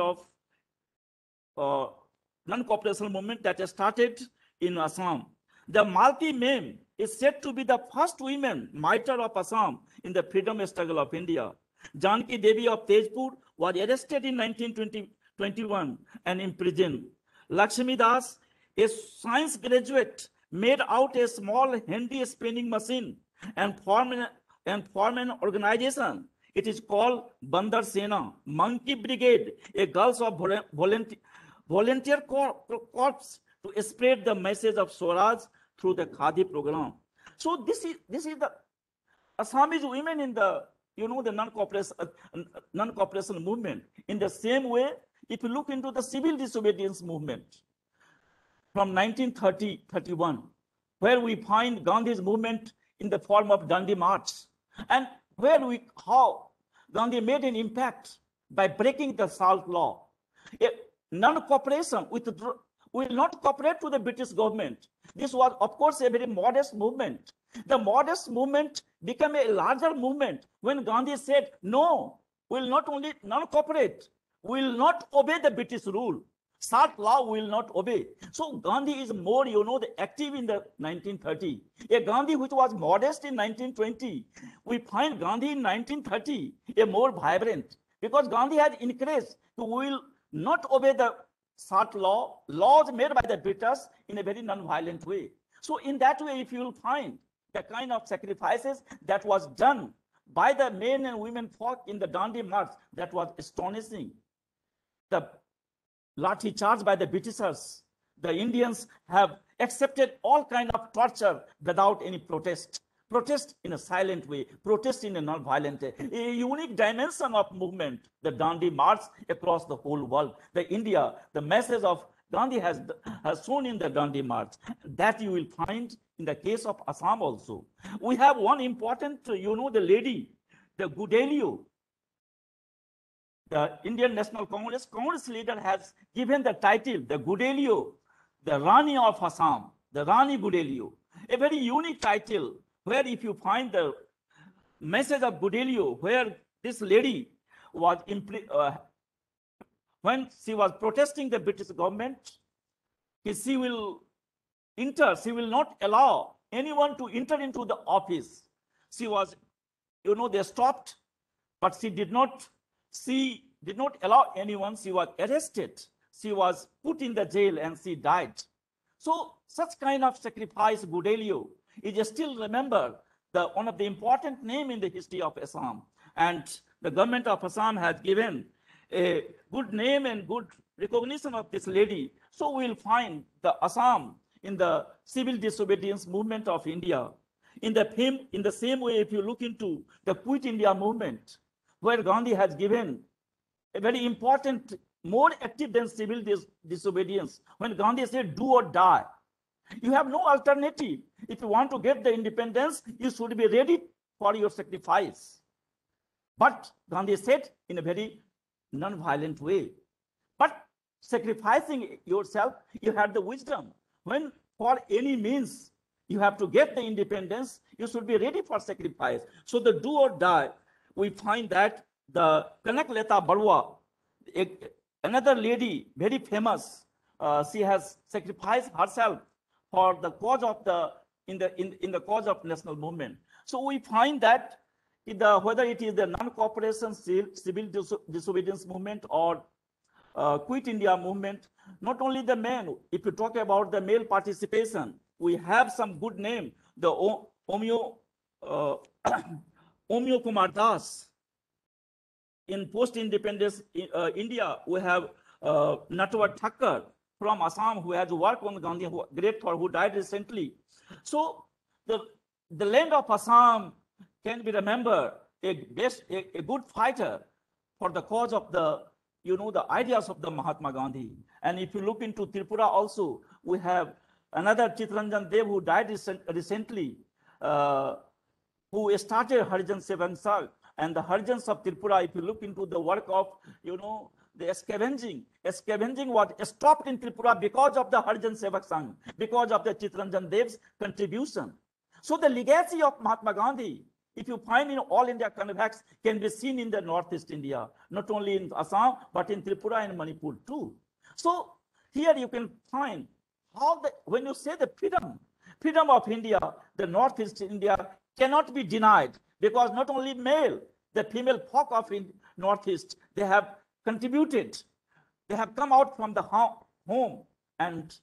that started in Assam. The Malti Mem is said to be the first women martyr of Assam in the freedom struggle of India. Janki Devi of Tezpur was arrested in 1921 and imprisoned. Lakshmi Das, a science graduate, made out a small handy spinning machine and formed an organization. It is called Bandar Sena, Monkey Brigade, a girls of volunteer corps to spread the message of Swaraj through the Khadi program. So this is the Assamese women in the the non-cooperation movement. In the same way, if you look into the civil disobedience movement from 1930-31, where we find Gandhi's movement in the form of Dandi March, and how Gandhi made an impact by breaking the SALT law. Non-cooperation will not cooperate to the British government. This was, of course, a very modest movement. The modest movement became a larger movement when Gandhi said, no, we'll not only non-cooperate, will not obey the British rule. SALT law will not obey. So Gandhi is more, active in the 1930. A Gandhi which was modest in 1920, we find Gandhi in 1930 a more vibrant, because Gandhi had encouraged to will not obey the SALT laws made by the British in a very non-violent way. So in that way, if you will find the kind of sacrifices that was done by the men and women folk in the Dandi March, that was astonishing. The lathi charge by the Britishers, the Indians have accepted all kind of torture without any protest. Protest in a silent way, protest in a non-violent way. A unique dimension of movement, the Dandi March across the whole world. The India, the message of Gandhi has shown in the Dandi March. That you will find in the case of Assam also. We have one important, the lady, the Gudelio, the Indian National Congress leader has given the title, the Gudelio, the Rani of Assam, the Rani Gudelio, a very unique title, where if you find the message of Gudelio, where this lady was, when she was protesting the British government, she will not allow anyone to enter into the office. She was, they stopped, but she did not allow anyone. She was arrested. She was put in the jail and she died. So such kind of sacrifice, Gudelio, is still remembered, one of the important name in the history of Assam. And the government of Assam has given a good name and good recognition of this lady. So we'll find the Assam in the civil disobedience movement of India. In the same way, if you look into the Quit India movement, where Gandhi has given a very important, more active than civil disobedience, when Gandhi said, do or die. You have no alternative. If you want to get the independence, you should be ready for your sacrifice. But Gandhi said in a very non-violent way. But sacrificing yourself, you have the wisdom. When for any means you have to get the independence, you should be ready for sacrifice. So the do or die, we find that the Kanak Leta Barua, another lady, very famous, she has sacrificed herself for the cause of in the cause of national movement. So we find that whether it is the non-cooperation civil disobedience movement or Quit India movement, not only the men, if you talk about the male participation, we have some good name, the Omyo Kumar Das. In post-independence India, we have Natwar Thakkar from Assam, who has worked on Gandhi, great thought, who died recently. So the land of Assam can be remembered a good fighter for the cause of the ideas of the Mahatma Gandhi. And if you look into Tripura also, we have another Chittaranjan Dev who died recently, who started Harijan Sevak Sangh. And the Harijans of Tripura, if you look into the work of, the scavenging was stopped in Tripura because of the Harijan Sevak Sangh, because of the Chittaranjan Dev's contribution. So the legacy of Mahatma Gandhi, if you find in all India convex, can be seen in the Northeast India, not only in Assam, but in Tripura and Manipur too. So here you can find how when you say the freedom of India, the Northeast India cannot be denied, because not only male, the female folk of Northeast, they have contributed. They have come out from the home and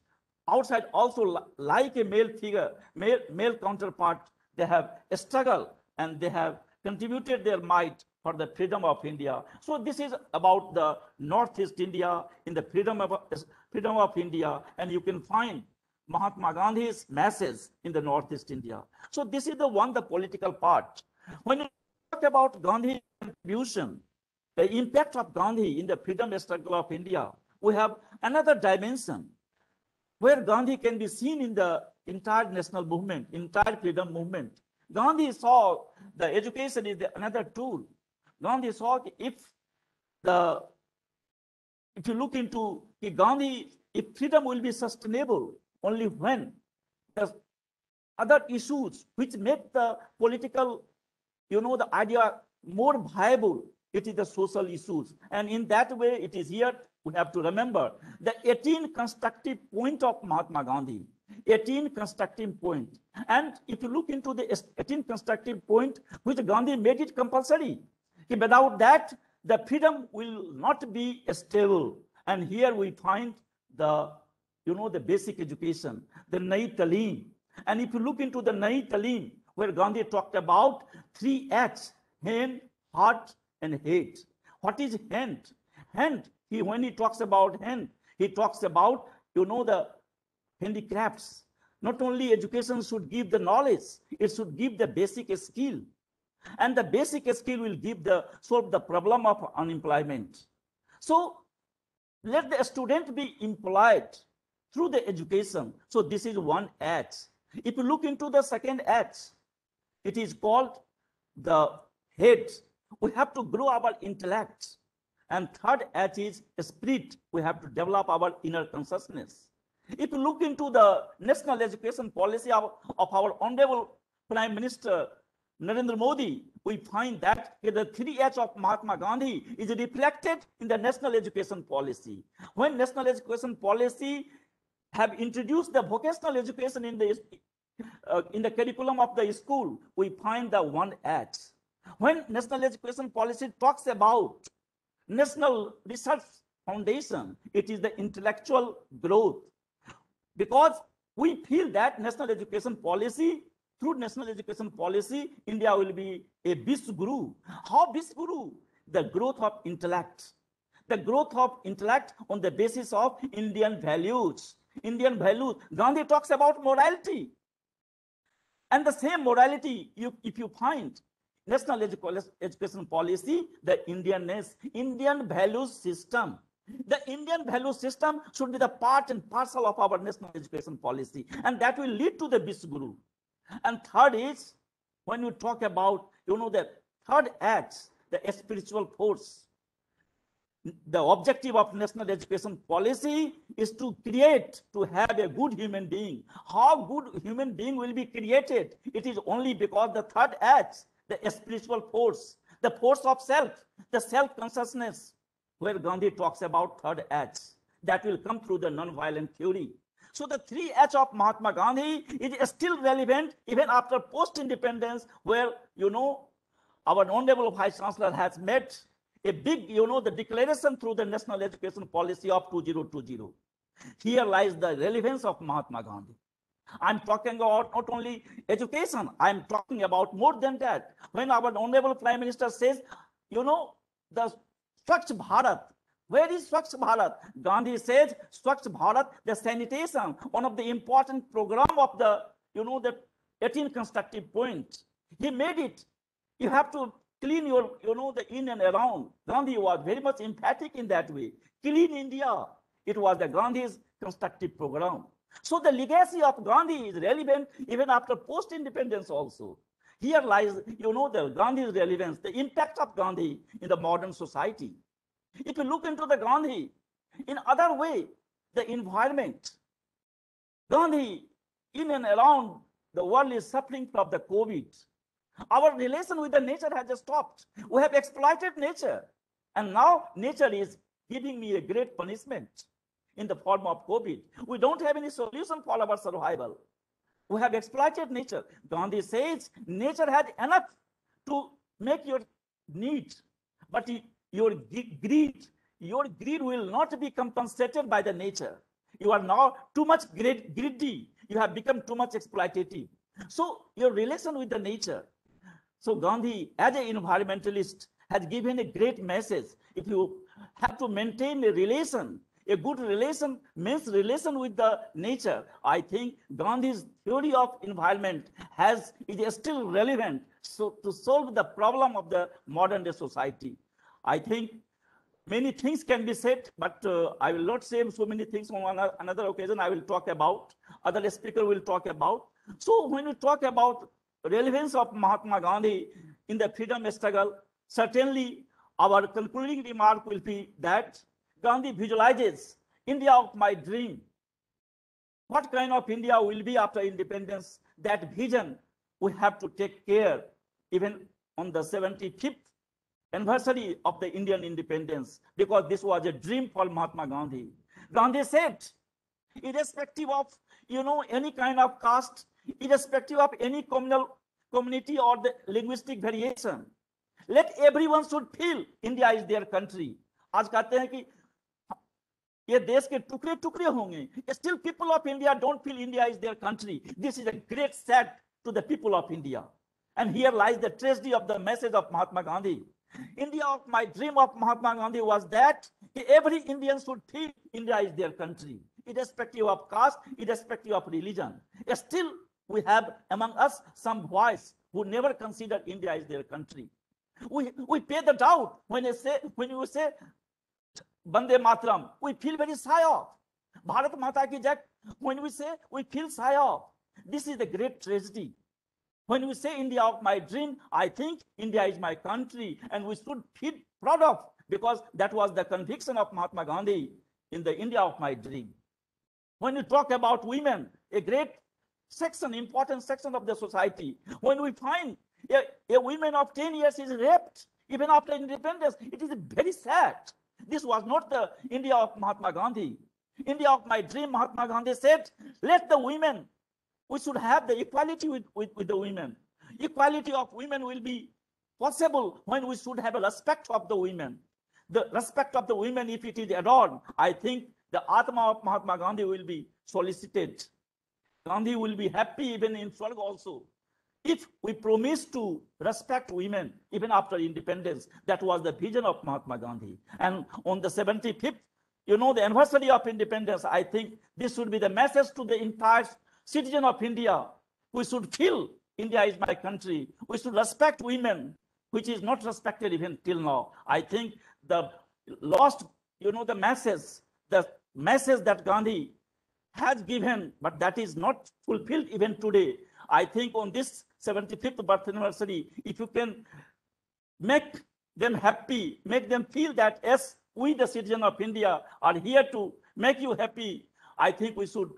outside also like a male figure, male counterpart. They have struggled and they have contributed their might for the freedom of India. So this is about the Northeast India in the freedom of India, and you can find Mahatma Gandhi's message in the Northeast India. So this is the political part. When you talk about Gandhi's contribution, the impact of Gandhi in the freedom struggle of India, we have another dimension where Gandhi can be seen in the entire national movement, entire freedom movement. Gandhi saw the education is another tool. Gandhi saw if you look into Gandhi, if freedom will be sustainable only when the other issues which make the political, the idea more viable, it is the social issues. And in that way, it is here we have to remember the 18 constructive point of Mahatma Gandhi. 18 constructive point. And if you look into the 18 constructive point, which Gandhi made it compulsory. Without that, the freedom will not be stable. And here we find the basic education, the Nai Talim. And if you look into the Nai Talim, where Gandhi talked about 3 H's, hand, heart, and hate. What is hand? Hand, when he talks about hand, he talks about, the handicrafts. Not only education should give the knowledge, it should give the basic skill. And the basic skill will solve the problem of unemployment. So let the student be employed through the education. So this is one H. If you look into the second H, it is called the head. We have to grow our intellect. And third H is spirit. We have to develop our inner consciousness. If you look into the national education policy of our Honorable Prime Minister Narendra Modi, we find that the 3H of Mahatma Gandhi is reflected in the national education policy. When national education policy have introduced the vocational education in the curriculum of the school, we find the 1H. When national education policy talks about National Research Foundation, it is the intellectual growth. Because we feel that national education policy, through national education policy, India will be a Vishwaguru. How Vishwaguru? The growth of intellect. The growth of intellect on the basis of Indian values. Indian values. Gandhi talks about morality. And the same morality, if you find national education policy, the Indian values system. The Indian value system should be the part and parcel of our national education policy, and that will lead to the Vishwaguru. And third is, when you talk about, the third H, the spiritual force. The objective of national education policy is to have a good human being. How good human being will be created? It is only because the third H, the spiritual force, the force of self, the self-consciousness, where Gandhi talks about third H, that will come through the non-violent theory. So the 3H of Mahatma Gandhi is still relevant even after post-independence, where, our Honorable Vice Chancellor has made a big, the declaration through the national education policy of 2020. Here lies the relevance of Mahatma Gandhi. I'm talking about not only education, I'm talking about more than that. When our Honorable Prime Minister says, the Swachh Bharat. Where is Swachh Bharat? Gandhi says Swachh Bharat, the sanitation, one of the important program of the, the 18 constructive points. He made it. You have to clean your, the in and around. Gandhi was very much emphatic in that way. Clean India. It was the Gandhi's constructive program. So the legacy of Gandhi is relevant even after post-independence also. Here lies, the Gandhi's relevance, the impact of Gandhi in the modern society. If you look into the Gandhi, in other way, the environment, Gandhi, in and around the world is suffering from the COVID. Our relation with the nature has stopped. We have exploited nature. And now nature is giving me a great punishment in the form of COVID. We don't have any solution for our survival. We have exploited nature. Gandhi says nature had enough to make your need, but your greed will not be compensated by the nature. You are now too much greedy. You have become too much exploitative. So your relation with the nature. So Gandhi, as an environmentalist, has given a great message. If you have to maintain a relation, a good relation means relation with the nature. I think Gandhi's theory of environment is still relevant to solve the problem of the modern day society. I think many things can be said, but I will not say so many things on another occasion. I will talk about, other speaker will talk about. So when we talk about relevance of Mahatma Gandhi in the freedom struggle, certainly our concluding remark will be that Gandhi visualizes India of my dream. What kind of India will be after independence? That vision we have to take care even on the 75th anniversary of the Indian independence, because this was a dream for Mahatma Gandhi. Gandhi said, irrespective of, any kind of caste, irrespective of any communal community or the linguistic variation, let everyone should feel India is their country. आज कहते हैं कि ये देश के टुकड़े टुकड़े होंगे, still people of India don't feel India is their country. This is a great sad to the people of India. And here lies the tragedy of the message of Mahatma Gandhi. India of my dream of Mahatma Gandhi was that every Indian should feel India is their country. irrespective of caste, irrespective of religion. Still, we have among us some voice who never considered India as their country. We pay the doubt when you say Bande Mataram, we feel very shy of. Bharat Mata Ki Jai, when we say, we feel shy of. This is the great tragedy. When we say India of my dream, I think India is my country, and we should feel proud of, because that was the conviction of Mahatma Gandhi in the India of my dream. When you talk about women, a great section, important section of the society, when we find a woman of 10 years is raped, even after independence, it is very sad. This was not the India of Mahatma Gandhi. India of my dream, Mahatma Gandhi said, let the women, we should have the equality with the women. Equality of women will be possible when we should have a respect of the women. The respect of the women, if it is adored, I think the Atma of Mahatma Gandhi will be solicited. Gandhi will be happy even in Swarg also. If we promise to respect women, even after independence, that was the vision of Mahatma Gandhi. And on the 75th, the anniversary of independence, I think this should be the message to the entire citizen of India. We should feel India is my country. We should respect women, which is not respected even till now. I think the lost, the message that Gandhi has given, but that is not fulfilled even today. I think on this 75th birth anniversary, if you can make them happy, make them feel that, yes, we, the citizen of India, are here to make you happy, I think we should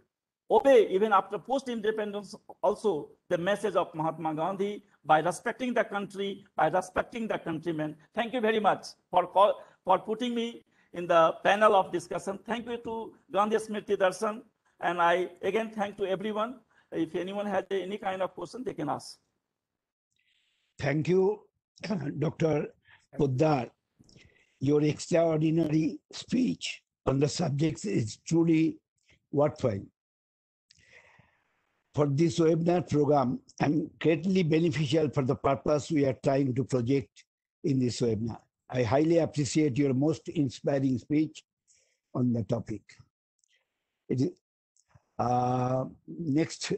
obey, even after post-independence, also the message of Mahatma Gandhi by respecting the country, by respecting the countrymen. Thank you very much for putting me in the panel of discussion. Thank you to Gandhi Smriti Darshan. And I again thank to everyone. If anyone has any kind of question, they can ask. Thank you, Dr. Poddar. Your extraordinary speech on the subjects is truly worthwhile. For this webinar program and greatly beneficial for the purpose we are trying to project in this webinar. I highly appreciate your most inspiring speech on the topic. It is, next,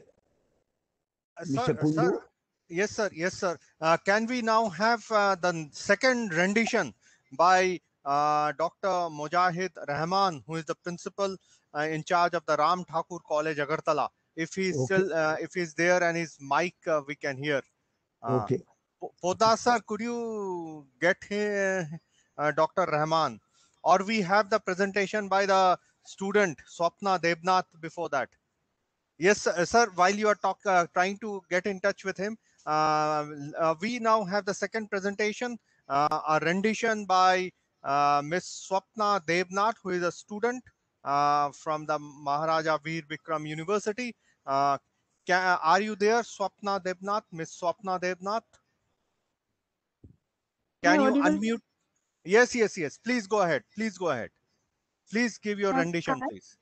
Mr. Kundu. Sir, yes, sir. Yes, sir. Can we now have the second rendition by Dr. Mujahid Rahman, who is the principal in charge of the Ram Thakur College, Agartala? If he's still, if he's there and his mic we can hear. Okay. Poddar sir, could you get Dr. Rahman? Or we have the presentation by the student Swapna Debnath before that. Yes, sir. While you are trying to get in touch with him, we now have the second presentation, a rendition by Miss Swapna Debnath, who is a student from the Maharaja Veer Bikram University. Are you there, Swapna Debnath? Miss Swapna Debnath? Can you unmute? Yes, yes, yes. Please go ahead. Please go ahead. Please give your rendition, please.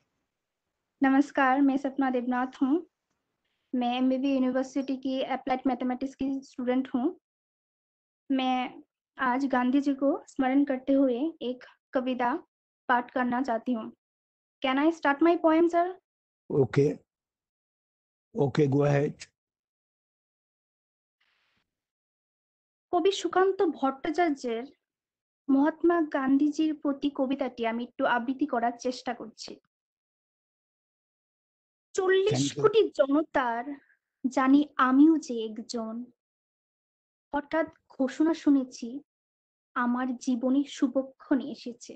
नमस्कार, मैं सपना देवनाथ हूँ। मैं MBB university की applied mathematics की student हूँ। मैं आज गांधी जी को स्मरण करते हुए एक कविता पाठ करना चाहती हूँ। Can I start my poem, sir? Okay. Okay, go ahead. কবি সুকান্ত ভট্টাচার্যের মহাত্মা গান্ধীজির প্রতি কবিতাটি আমি একটু আবৃত্তি করার চেষ্টা করছি। 40 কোটি জনতার জানি আমিও যে একজন, হঠাৎ ঘোষণা শুনেছি আমার জীবনে শুভক্ষণ এসেছে।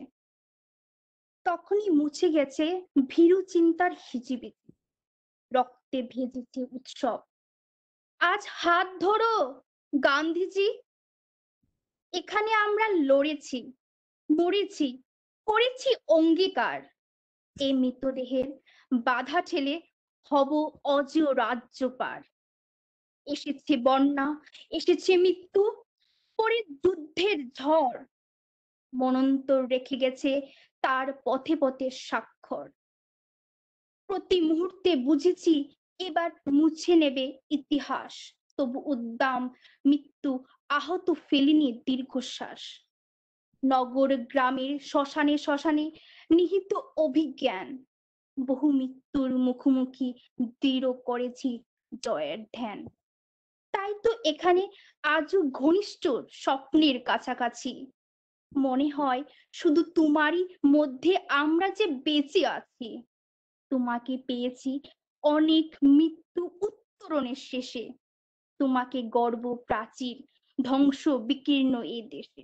তখনই মুছে গেছে ভীরু চিন্তার হিজিবিজি, রক্তে ভেজেছে উৎসব। আজ হাত ধরো গান্ধীজি, এখানে আমরা লড়েছি, মরেছি, করেছি অঙ্গীকার। এই মৃতদেহের বাধা ঠেলে হব অজেয় রাজ্য পার। এসেছে বন্যা, এসেছে মৃত্যু, পরে যুদ্ধের ঝড়। মনন্তর রেখে গেছে তার পথে পথে স্বাক্ষর। প্রতি মুহূর্তে বুঝেছি এবার মুছে নেবে ইতিহাস, তবু উদ্দাম মৃত্যু আহত ফেলেনি দীর্ঘশ্বাস। নগর গ্রামের শ্মশানে শ্মশানে নিহিত অভিজ্ঞান, বহু মৃত্যুর মুখোমুখি দৃঢ় করেছি জয়ের ধ্যান। তাই তো এখানে আজও ঘনিষ্ঠ স্বপ্নের কাছাকাছি মনে হয় শুধু তোমারই মধ্যে আমরা যে বেঁচে আছি। তোমাকে পেয়েছি অনেক মৃত্যু উত্তরণের শেষে, তোমাকে গর্ব প্রাচীর ধ্বংস বিকীর্ণ এ দেশে।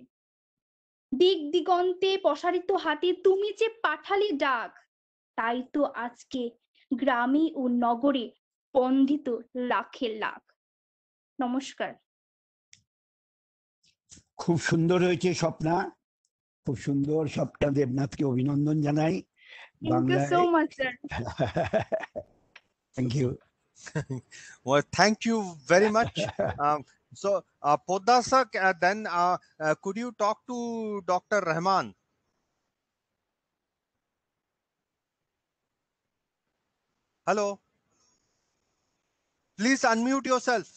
দিক দিগন্তে প্রসারিত হাতে তুমি যে পাঠালে ডাক, তাই তো আজকে গ্রামে ও নগরে স্পন্দিত লাখে লাখ। নমস্কার। খুব সুন্দর হয়েছে স্বপ্না, খুব সুন্দর। স্বপ্না দেবনাথকে অভিনন্দন জানাই। Thank you so much, sir. Thank you. Well, thank you very much. So, Poddar sir, then could you talk to Dr. Rahman? Hello. Please unmute yourself.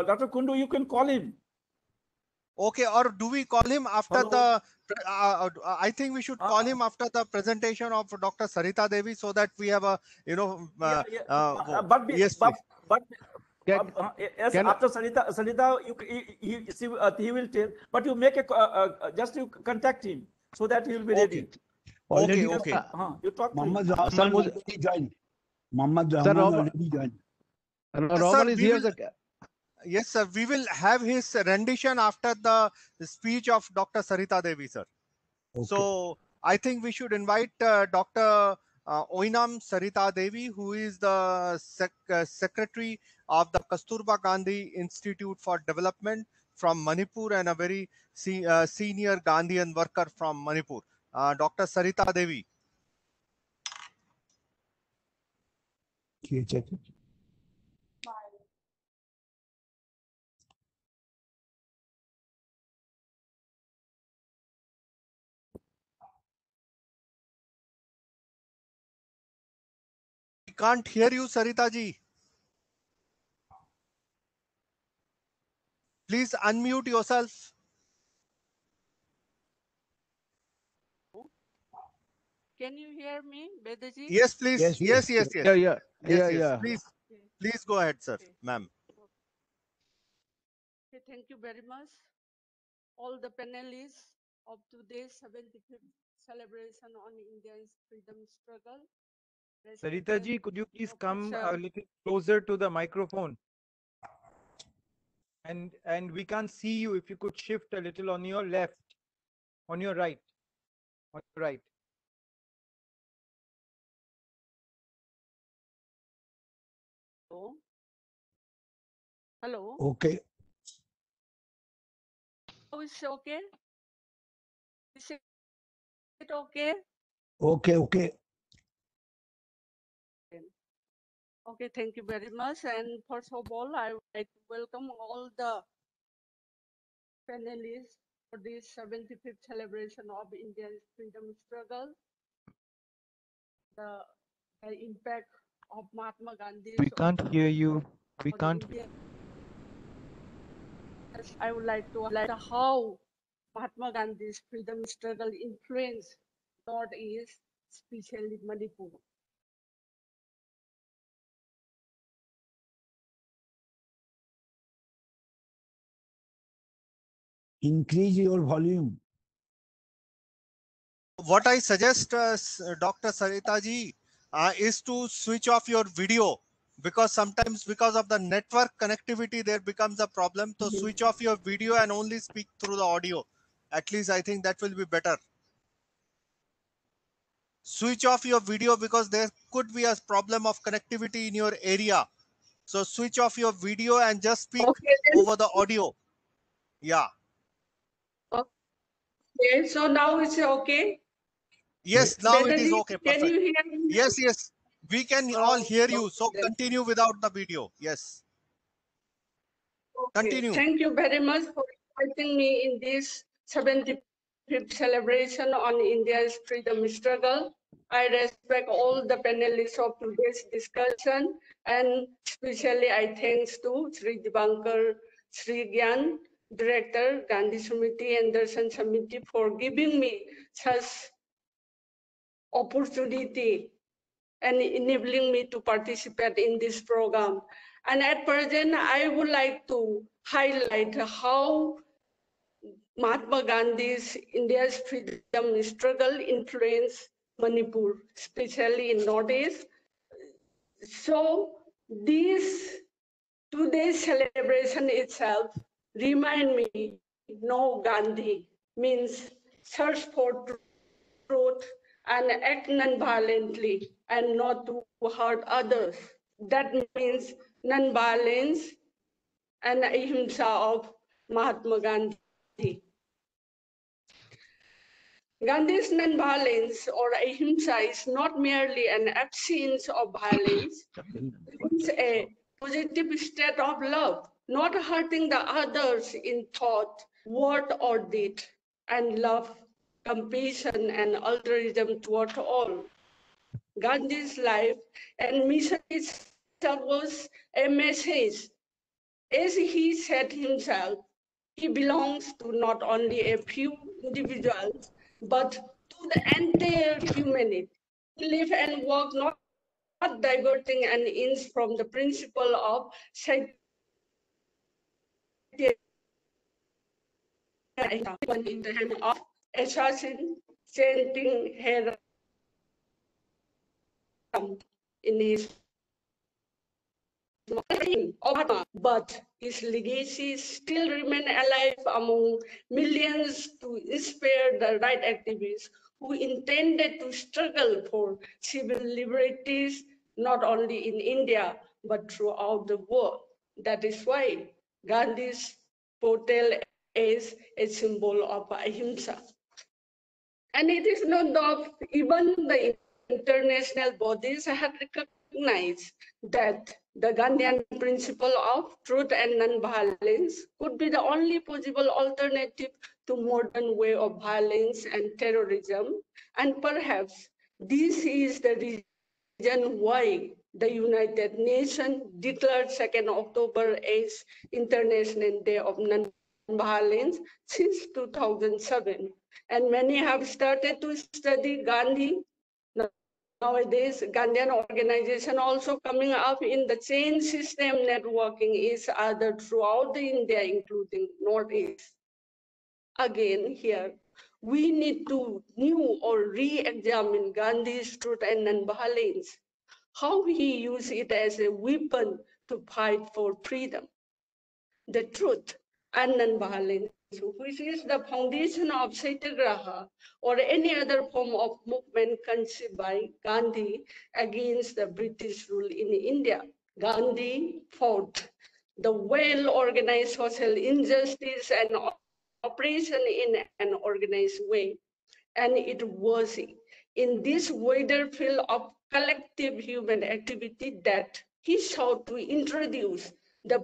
Dr. Kundu, you can call him. Okay, or do we call him after Hello. I think we should call him after the presentation of Dr. Sarita Devi, so that we have a, But yes, please. Yes, after Sarita, he will tell. But you make just you contact him so that he will be ready. Already, okay. You talk to him. Mohammad Rahman already joined. Mohammad Rahman already joined. Rahman is here. Yes, sir. We will have his rendition after the speech of Dr. Sarita Devi, sir. Okay. So I think we should invite Dr. Oinam Sarita Devi, who is the secretary of the Kasturba Gandhi Institute for Development from Manipur and a very senior Gandhian worker from Manipur. Dr. Sarita Devi. We can't hear you, Sarita ji. Please unmute yourself. Can you hear me, Bedaji? Yes, please. Yes. Yeah. Please go ahead, sir, ma'am. Okay, thank you very much. All the panelists of today's 75th celebration on India's freedom struggle. Sarita ji, could you please come a little closer to the microphone? And we can't see you. If you could shift a little on your left, on your right, on your right. Hello. Okay. Oh, it's okay. Is it okay? Okay. Okay, thank you very much. And first of all, I would like to welcome all the panelists for this 75th celebration of India's freedom struggle. The impact of Mahatma Gandhi. We can't hear you. We can't. I would like to highlight how Mahatma Gandhi's freedom struggle influenced Northeast, especially Manipur. Increase your volume. What I suggest, Dr. Sarita ji, is to switch off your video, because sometimes because of the network connectivity there becomes a problem. So switch off your video and only speak through the audio. At least I think that will be better. Switch off your video because there could be a problem of connectivity in your area. So switch off your video and just speak over the audio. Yeah. Okay, so now it's okay. Yes, now it is okay. Perfect. Can you hear me? Yes. We can all hear you. So continue without the video. Yes. Okay. Continue. Thank you very much for inviting me in this 75th celebration on India's freedom struggle. I respect all the panelists of today's discussion, and especially I thanks to Sri Dipankar, Sri Gyan, Director, Gandhi Samiti and Darshan Samiti, for giving me such opportunity and enabling me to participate in this program. And at present, I would like to highlight how Mahatma Gandhi's India's freedom struggle influenced Manipur, especially in Northeast. So this today's celebration itself remind me, no Gandhi means search for truth and act non-violently and not to hurt others. That means non-violence and ahimsa of Mahatma Gandhi. Gandhi's non-violence or ahimsa is not merely an absence of violence, it's a positive state of love, not hurting the others in thought, word, or deed, and love, compassion, and altruism toward all. Gandhi's life and mission itself was a message. As he said himself, he belongs to not only a few individuals, but to the entire humanity. He lived and worked not diverting an inch from the principle of in the hand of assassin chanting Hare in his but his legacy still remain alive among millions to inspire the right activists who intended to struggle for civil liberties not only in India but throughout the world. That is why Gandhi's portrayal is a symbol of ahimsa. And it is not that even the international bodies have recognized that the Gandhian principle of truth and non-violence could be the only possible alternative to modern way of violence and terrorism. And perhaps this is the reason why the United Nations declared 2nd October as International Day of Non-Violence since 2007. And many have started to study Gandhi. Nowadays, Gandhian organization also coming up in the chain system networking is other throughout the India, including Northeast. Again, here, we need to new or re-examine Gandhi's truth and non-violence, how he used it as a weapon to fight for freedom. The truth and non-violence, which is the foundation of Satyagraha or any other form of movement conceived by Gandhi against the British rule in India. Gandhi fought the well-organized social injustice and oppression in an organized way. And it was in this wider field of collective human activity that he sought to introduce the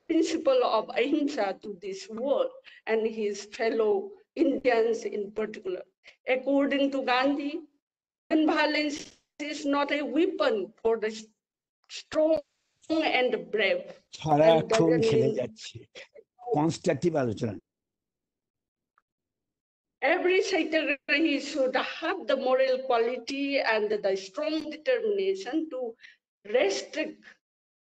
principle of ahimsa to this world and his fellow Indians in particular. According to Gandhi, non-violence is not a weapon for the strong and brave. সারাক্ষণ খেলে যাচ্ছে constructive আলোচনা Every Satyagrahi should have the moral quality and the strong determination to restrict,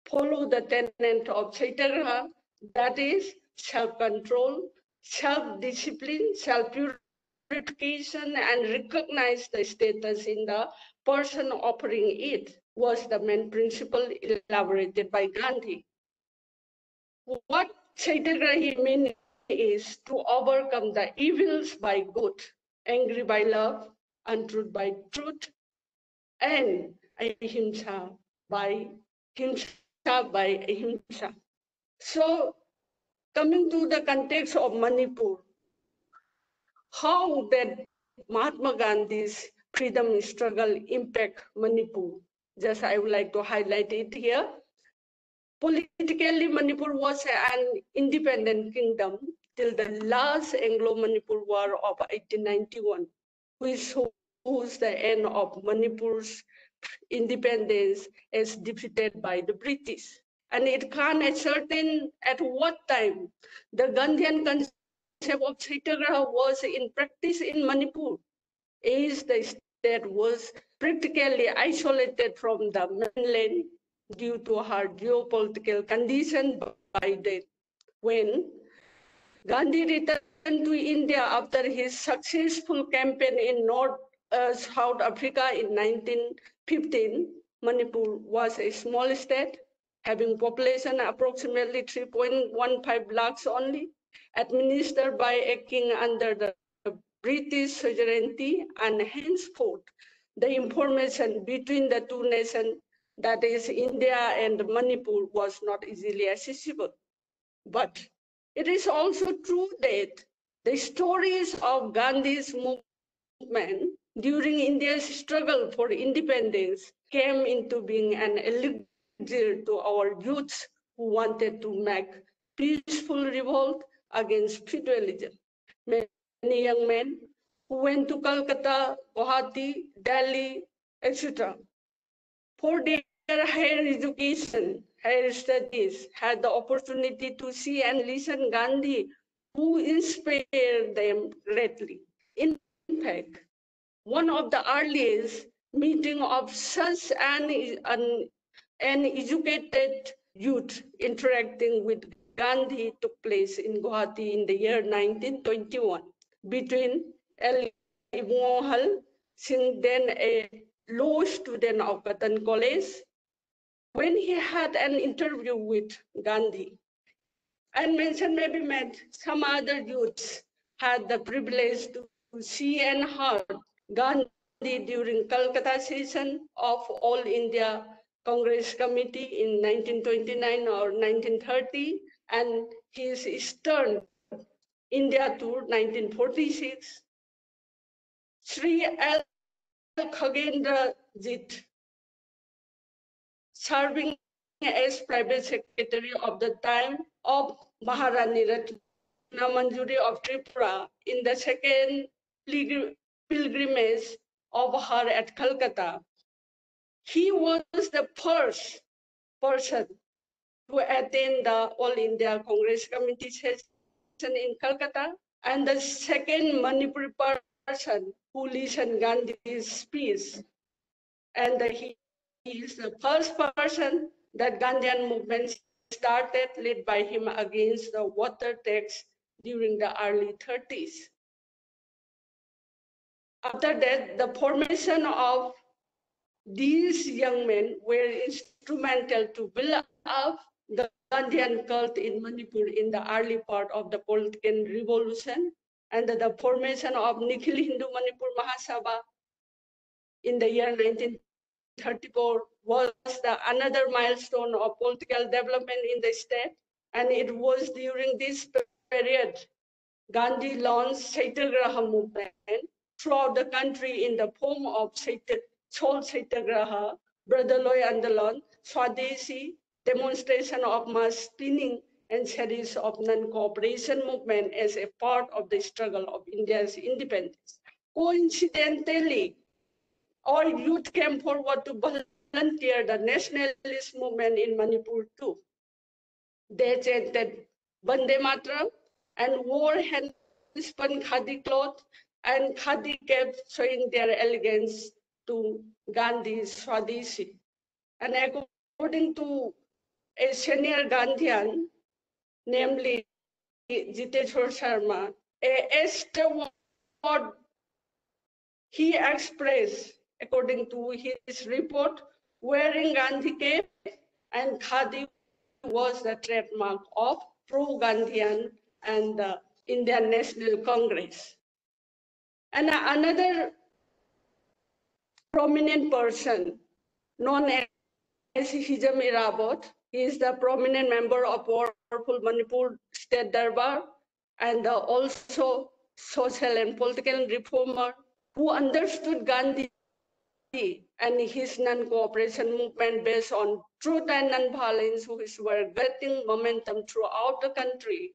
follow the tenet of Satyagraha, that is self-control, self-discipline, self-purification, and recognize the status in the person offering it was the main principle elaborated by Gandhi. What Satyagrahi means is to overcome the evils by good, angry by love, untruth by truth, and ahimsa by ahimsa. So, coming to the context of Manipur, how that Mahatma Gandhi's freedom struggle impact Manipur? Just I would like to highlight it here. Politically, Manipur was an independent kingdom till the last Anglo-Manipur War of 1891, which was the end of Manipur's independence as defeated by the British. and it can't ascertain at what time the Gandhian concept of Satyagraha was in practice in Manipur, as the state was practically isolated from the mainland due to her geopolitical condition by then. When Gandhi returned to India after his successful campaign in South Africa in 1915, Manipur was a small state having population approximately 3.15 lakhs only, administered by a king under the British sovereignty, and henceforth the information between the two nations, that is India and Manipur, was not easily accessible. But it is also true that the stories of Gandhi's movement during India's struggle for independence came into being an elixir to our youths who wanted to make peaceful revolt against feudalism. Many young men who went to Calcutta, Guwahati, Delhi, etc. for their higher education, higher studies, had the opportunity to see and listen Gandhi, who inspired them greatly. In fact, one of the earliest meeting of such an educated youth interacting with Gandhi took place in Guwahati in the year 1921 between L. Mohan Singh, then a law student of Cotton College, when he had an interview with Gandhi. And mention maybe met some other youths had the privilege to see and hear Gandhi during Calcutta session of All India Congress Committee in 1929 or 1930, and his Eastern India tour 1946. Sri L. Khagendra-jit, serving as private secretary of the time of Maharani Ratna Manjuri of Tripura in the second pilgrimage of her at Calcutta. He was the first person to attend the All India Congress Committee session in Calcutta, and the second Manipuri person who listened Gandhi's speech. And he is the first person that Gandhian movement started, led by him against the water tax during the early 30s. After that, the formation of these young men were instrumental to build up the Gandhian cult in Manipur in the early part of the political revolution, and the formation of Nikhil Hindu Manipur Mahasabha in the year 1934 was another milestone of political development in the state, and it was during this period Gandhi launched Satyagraha movement throughout the country in the form of Chol Satyagraha, Bradaloy Andalan, Swadeshi, demonstration of mass spinning, and series of non-cooperation movement as a part of the struggle of India's independence. Coincidentally, our youth came forward to volunteer the nationalist movement in Manipur too. They chanted Vande Mataram and wore hand-spun khadi cloth and khadi caps, showing their elegance to Gandhi's Swadeshi. And according to a senior Gandhian, namely Jiteshwar Sharma, a he expressed, according to his report, wearing Gandhi cape and khadi was the trademark of pro-Gandhian and the Indian National Congress. And another prominent person known as Hijam Irabot, he is the prominent member of powerful Manipur State Darbar and also social and political reformer who understood Gandhi and his non-cooperation movement based on truth and non-violence, which were getting momentum throughout the country.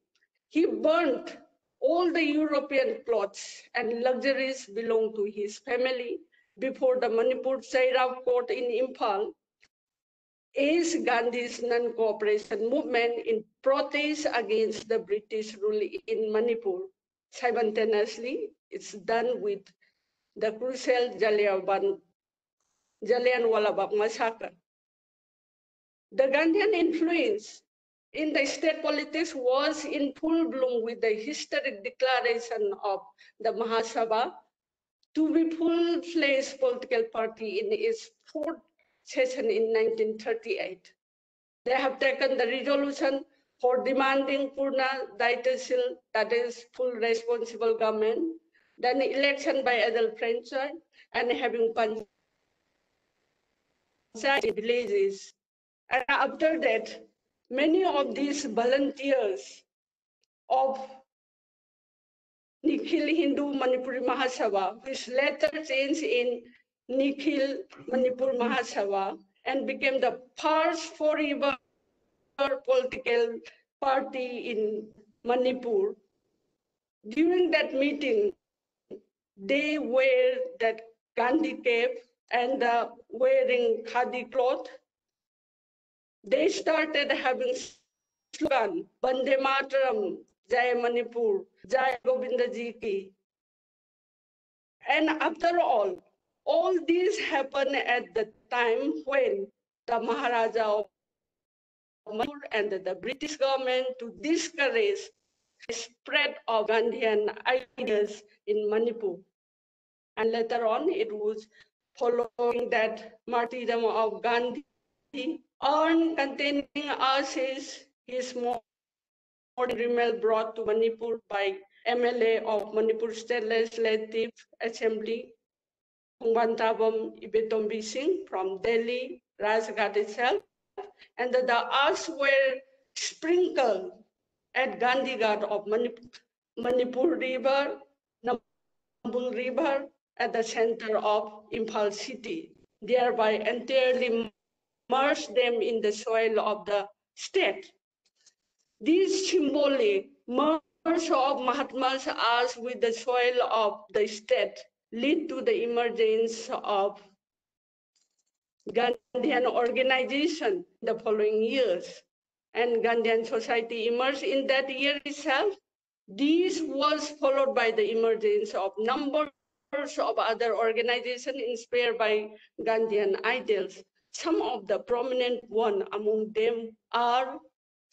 He burnt all the European clothes and luxuries belonged to his family before the Manipur Sairab court in Imphal is Gandhi's non-cooperation movement in protest against the British rule in Manipur. Simultaneously, it's done with the crucial Jallianwala Bagh massacre. The Gandhian influence in the state politics was in full bloom with the historic declaration of the Mahasabha to be full-fledged political party in its fourth session in 1938. They have taken the resolution for demanding Purna Daitashil, that is full responsible government, then election by adult franchise, and having panchayat villages. And after that, many of these volunteers of Nikhil Hindu Manipuri Mahasabha, which later changed in Nikhil Manipur Mahasabha and became the first forever political party in Manipur. During that meeting, they wear that Gandhi cap and wearing khadi cloth. They started having slogan, Bande Mataram, Jai Manipur, Jai Govinda Ji Ki. And after all these happened at the time when the Maharaja of Manipur and the British government to discourage the spread of Gandhian ideas in Manipur. And later on, it was following that martyrdom of Gandhi, urn containing ashes, his memorial brought to Manipur by MLA of Manipur State Legislative Assembly, Bangtabam Ibetombi Singh from Delhi, Rajghat itself, and the ashes were sprinkled at Gandhi Ghat of Manipur River, Nambul River, at the center of Imphal city, thereby entirely merged them in the soil of the state. This symbolic merge of Mahatma's ash with the soil of the state led to the emergence of Gandhian organization the following years. And Gandhian society emerged in that year itself. This was followed by the emergence of numbers of other organizations inspired by Gandhian ideals. Some of the prominent ones among them are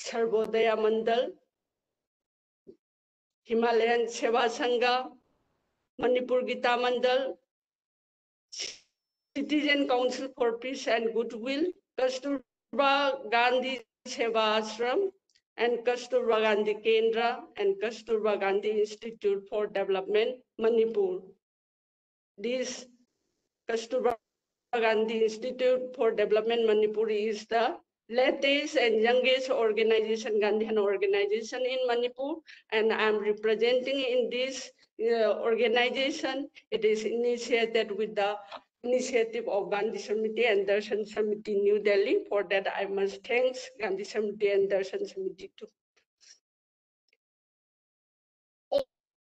Sarvodaya Mandal, Himalayan Seva Sangha, Manipur Gita Mandal, Citizen Council for Peace and Goodwill, Kasturba Gandhi Seva Ashram, and Kasturba Gandhi Kendra and Kasturba Gandhi Institute for Development, Manipur. This Kasturba Gandhi Institute for Development, Manipur is the latest and youngest organization, Gandhian organization in Manipur, and I'm representing in this organization. It is initiated with the initiative of Gandhi Samiti and Darshan Samiti, New Delhi. For that, I must thank Gandhi Samiti and Darshan Samiti too.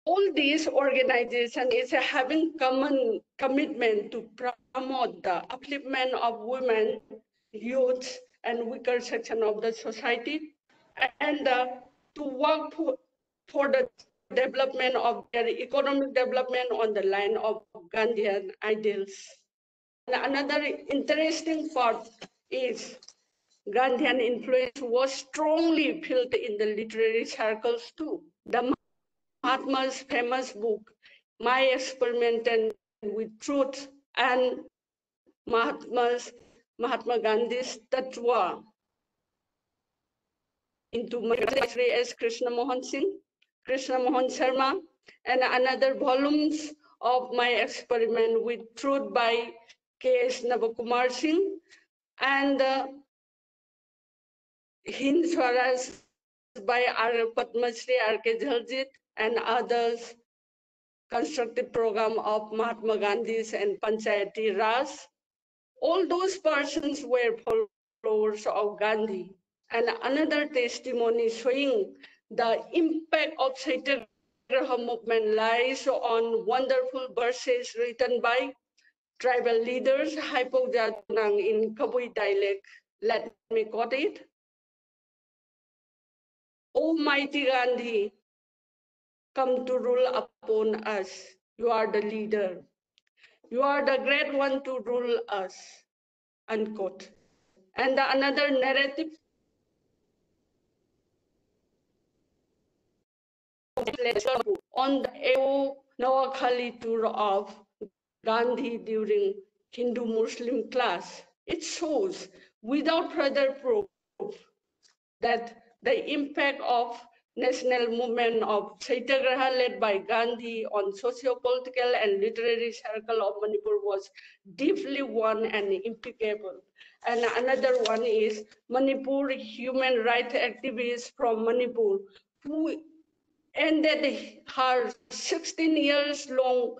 All these organizations is having common commitment to promote the upliftment of women, youth, and weaker section of the society, and to work for the development of their economic development on the line of Gandhian ideals. And another interesting part is Gandhian influence was strongly felt in the literary circles too. The Mahatma's famous book, My Experiment with Truth, and Mahatma Gandhi's Tattva into Manipuri as Krishna Mohan Singh, Krishna Mohan Sharma, and another volumes of My Experiment with Truth by K.S. Navakumar Singh, and Hind Swaraj by R. Padmasri, R.K. Jhaljit, and others, constructive program of Mahatma Gandhi's and Panchayati Raj. All those persons were followers of Gandhi. And another testimony showing the impact of Satyagraha movement lies on wonderful verses written by tribal leaders, Haipok Jadunang in Kabui dialect Let me quote it. O mighty Gandhi, come to rule upon us. You are the leader. You are the great one to rule us. Unquote. And another narrative on the AO Noakhali tour of Gandhi during Hindu-Muslim clash. It shows without further proof that the impact of national movement of Satyagraha led by Gandhi on socio-political and literary circle of Manipur was deeply one and impeccable. And another one is Manipur human rights activist from Manipur who ended her 16 years long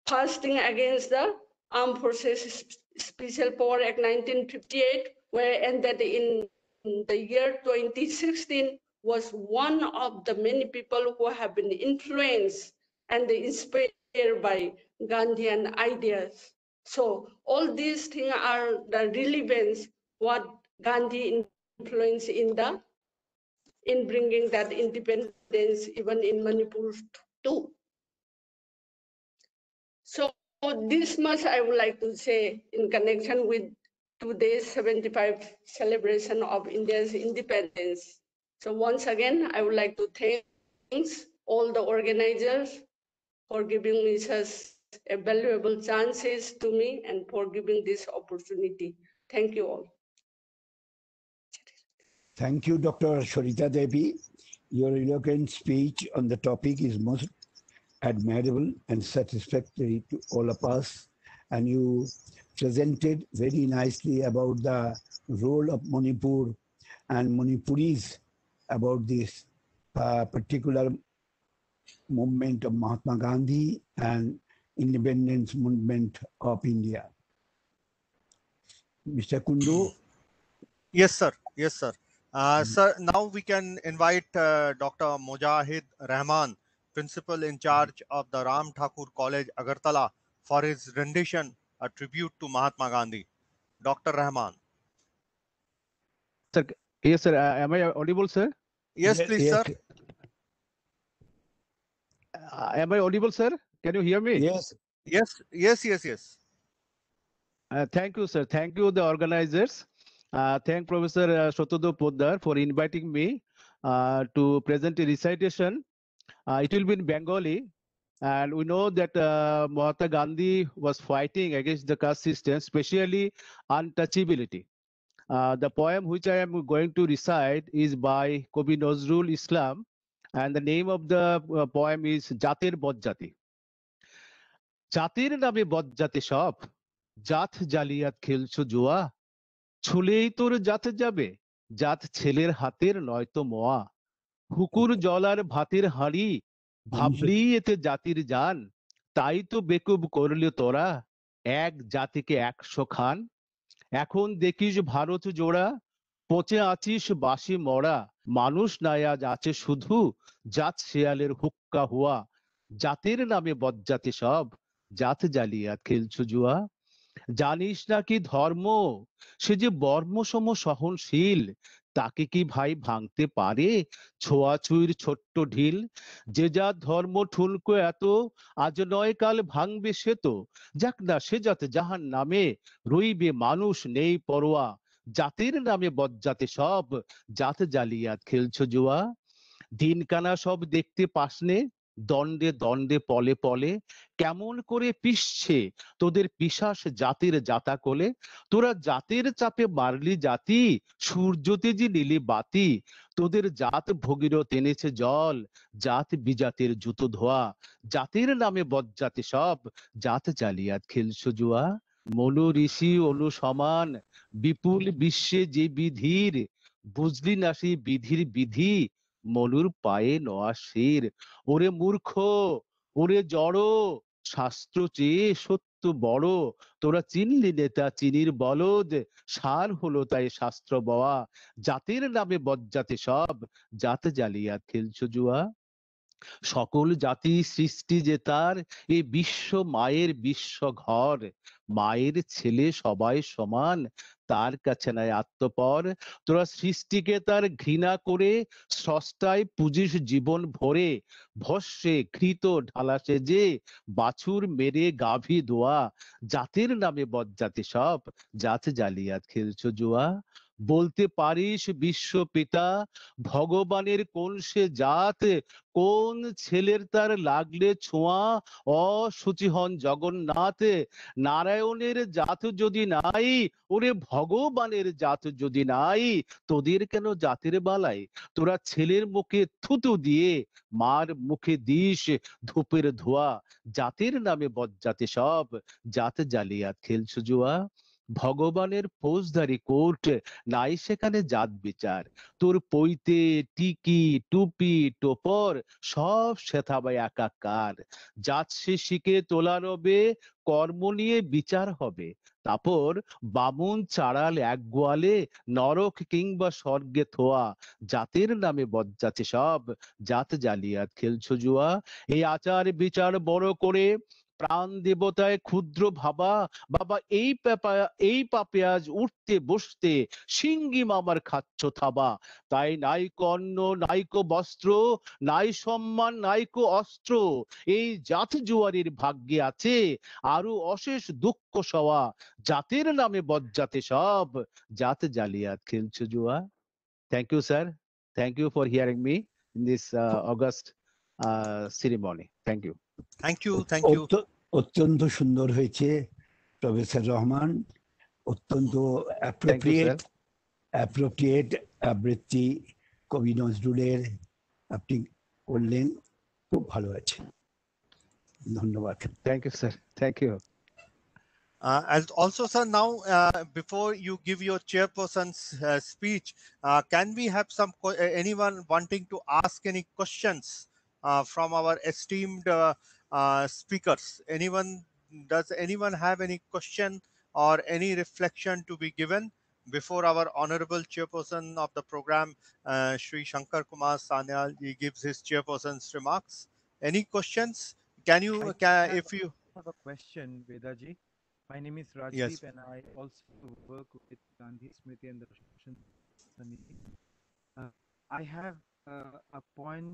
fasting against the Armed Forces Special Power Act 1958, where ended in the year 2016, was one of the many people who have been influenced and inspired by Gandhian ideas. So all these things are the relevance what Gandhi influenced in bringing that independence even in Manipur too. So this much I would like to say in connection with today's 75th celebration of India's independence. So once again, I would like to thank all the organizers for giving me such a valuable chances to me and for giving this opportunity. Thank you all. Thank you, Dr. Sharita Devi. Your eloquent speech on the topic is most admirable and satisfactory to all of us. And you presented very nicely about the role of Manipur and Manipuris about this particular movement of Mahatma Gandhi and independence movement of India. Mr. Kundu? Yes, sir. Yes, sir. Sir, now we can invite Dr. Mujahid Rahman, Principal in charge of the Ram Thakur College, Agartala, for his rendition, a tribute to Mahatma Gandhi. Dr. Rahman. Sir, yes, sir. Am I audible, sir? Yes, please, sir. Am I audible, sir? Can you hear me? Yes. Yes, yes, yes, yes. Thank you, sir. Thank you, the organizers. Thank Professor Shotodo Poddar for inviting me to present a recitation. It will be in Bengali. And we know that Mahatma Gandhi was fighting against the caste system, especially untouchability. The poem which I am going to recite is by Kavi Nazrul Islam, and the name of the poem is Jatir Bojjati. Jatir name Bojjati shop, Jat Jaliyat Khilcho Jua, ছুলেই তোর জাত যাবে জাত ছেলের হাতের নয়তো মোয়া হুকুর জলার ভাতের হাঁড়ি ভাবলি এতে জাতির জান তাই তো বেকুব করলি তোরা এক জাতিকে 100 খান এখন দেখিস ভারত জোড়া পচে আছিস বাসি মরা মানুষ নাই আজ আছে শুধু জাত শেয়ালের হুক্কা হুয়া জাতের নামে বজ্জাতি সব জাত জালিয়াত খেলছো জুয়া জানিস নাকি ধর্ম সে যে বর্মসম সহনশীল তাকে কি ভাই ভাঙতে পারে ছোঁয়াছুঁইর ছোট্ট ঢিল যে যার ধর্ম ঠুনকো এত আজ নয় কাল ভাঙবে সে তো যাক না সে যাতে জাহান নামে রইবে মানুষ নেই পরোয়া জাতির নামে বজ্জাতে সব জাত জালিয়াত খেলছো জুয়া দিনকানা সব দেখতে পাসনে দণ্ডে দণ্ডে পলে পলে কেমন করে পিষছে তোদের পিশাস জাতির জাতা কোলে তোরা জাতের চাপে মারলি জাতি সূর্যতে যে নীলি বাতি তোদের জাত ভগীরথ এনেছে জল জাত বিজাতির জুতো ধোয়া জাতির নামে বজ্জাতি সব জাত জালিয়াত খেলছো জুয়া মনু ঋষি অনু সমান বিপুল বিশ্বে যে বিধির বুঝলি না সেই বিধির বিধি মনুর পায়ে নোয়া শির ওরে মূর্খ ওরে জড় শাস্ত্র চেয়ে সত্য বড় তোরা চিনলি নেতা চিনির বলদ সার হলো তাই শাস্ত্র বওয়া জাতির নামে বজ্জাতে সব জাত জালিয়াত খেলছো জুয়া সকল জাতি সৃষ্টি যে তার এই বিশ্ব মায়ের বিশ্ব ঘর মায়ের ছেলে সবাই সমান তার কাছে নাই আত্মপর। তোরা সৃষ্টিকে তার ঘৃণা করে সস্তায় পুজিস জীবন ভরে, ভস্যে ঘৃত ঢালাসে যে বাছুর মেরে গাভী দোয়া, জাতির নামে বজ্জাতি সব, জাত জালিয়াত খেলছো জুয়া। বলতে পারিস বিশ্ব পিতা ভগবানের কোন সে জাত, কোন ছেলের তার লাগলে ছোঁয়া, অসুচি হন জগন্নাথ। নারায়ণের জাত যদি নাই, ওরে ভগবানের জাত যদি নাই, তোদের কেন জাতের বালাই? তোরা ছেলের মুখে থুতু দিয়ে মার মুখে দিস ধূপের ধোয়া, জাতের নামে বজ্জাতি সব, জাত জালিয়াত খেলছো জুয়া। ভগবানের ফৌজদারি কোর্ট, নাই সেখানে জাত বিচার। তোর পৈতে টিকি টুপি টোপর সব সেথাবাই একাকার। জাত সে শিখে তোলা রবে, কর্ম নিয়ে বিচার হবে। তারপর বামুন চাড়াল এক গোয়ালে, নরক কিংবা স্বর্গে থোয়া, জাতের নামে বজ্জাতি সব, জাত জালিয়াত খেলছো জুয়া। এই আচার বিচার বড় করে প্রাণ দেবতায় ক্ষুদ্র ভাবা, বাবা এই পাপে আজ উঠতে বসতে সিঙ্গি মামার খাচ্ছ থাবা। তাই নাইকো অন্ন নাইকো বস্ত্র, নাই সম্মান নাইকো অস্ত্র, এই জাত জুয়ারির ভাগ্যে আছে আরো অশেষ দুঃখ সওয়া, জাতের নামে বজ্জাতে সব, জাত জালিয়াত খেলছো জুয়া। Thank you sir, thank you for hearing me in this august ceremony. Thank you. Thank you. Thank you. অত্যন্ত সুন্দর হয়েছে প্রফেসর রহমান, অত্যন্ত অ্যাপ্রোপ্রিয়েট আবৃত্তি কবি নজরুলের আপনি করলেন, খুব ভালো আছে, ধন্যবাদ। Thank you sir, thank you. As also, sir, now before you give your chairperson's speech, can we have anyone wanting to ask any questions from our esteemed speakers? Does anyone have any question or any reflection to be given before our honorable chairperson of the program, Shri Shankar Kumar Sanyal, he gives his chairperson's remarks? Any questions? If you have a question, Vedaji. My name is Rajdeep, yes, and I also work with Gandhi Smriti and Darshan Samiti. I have a point.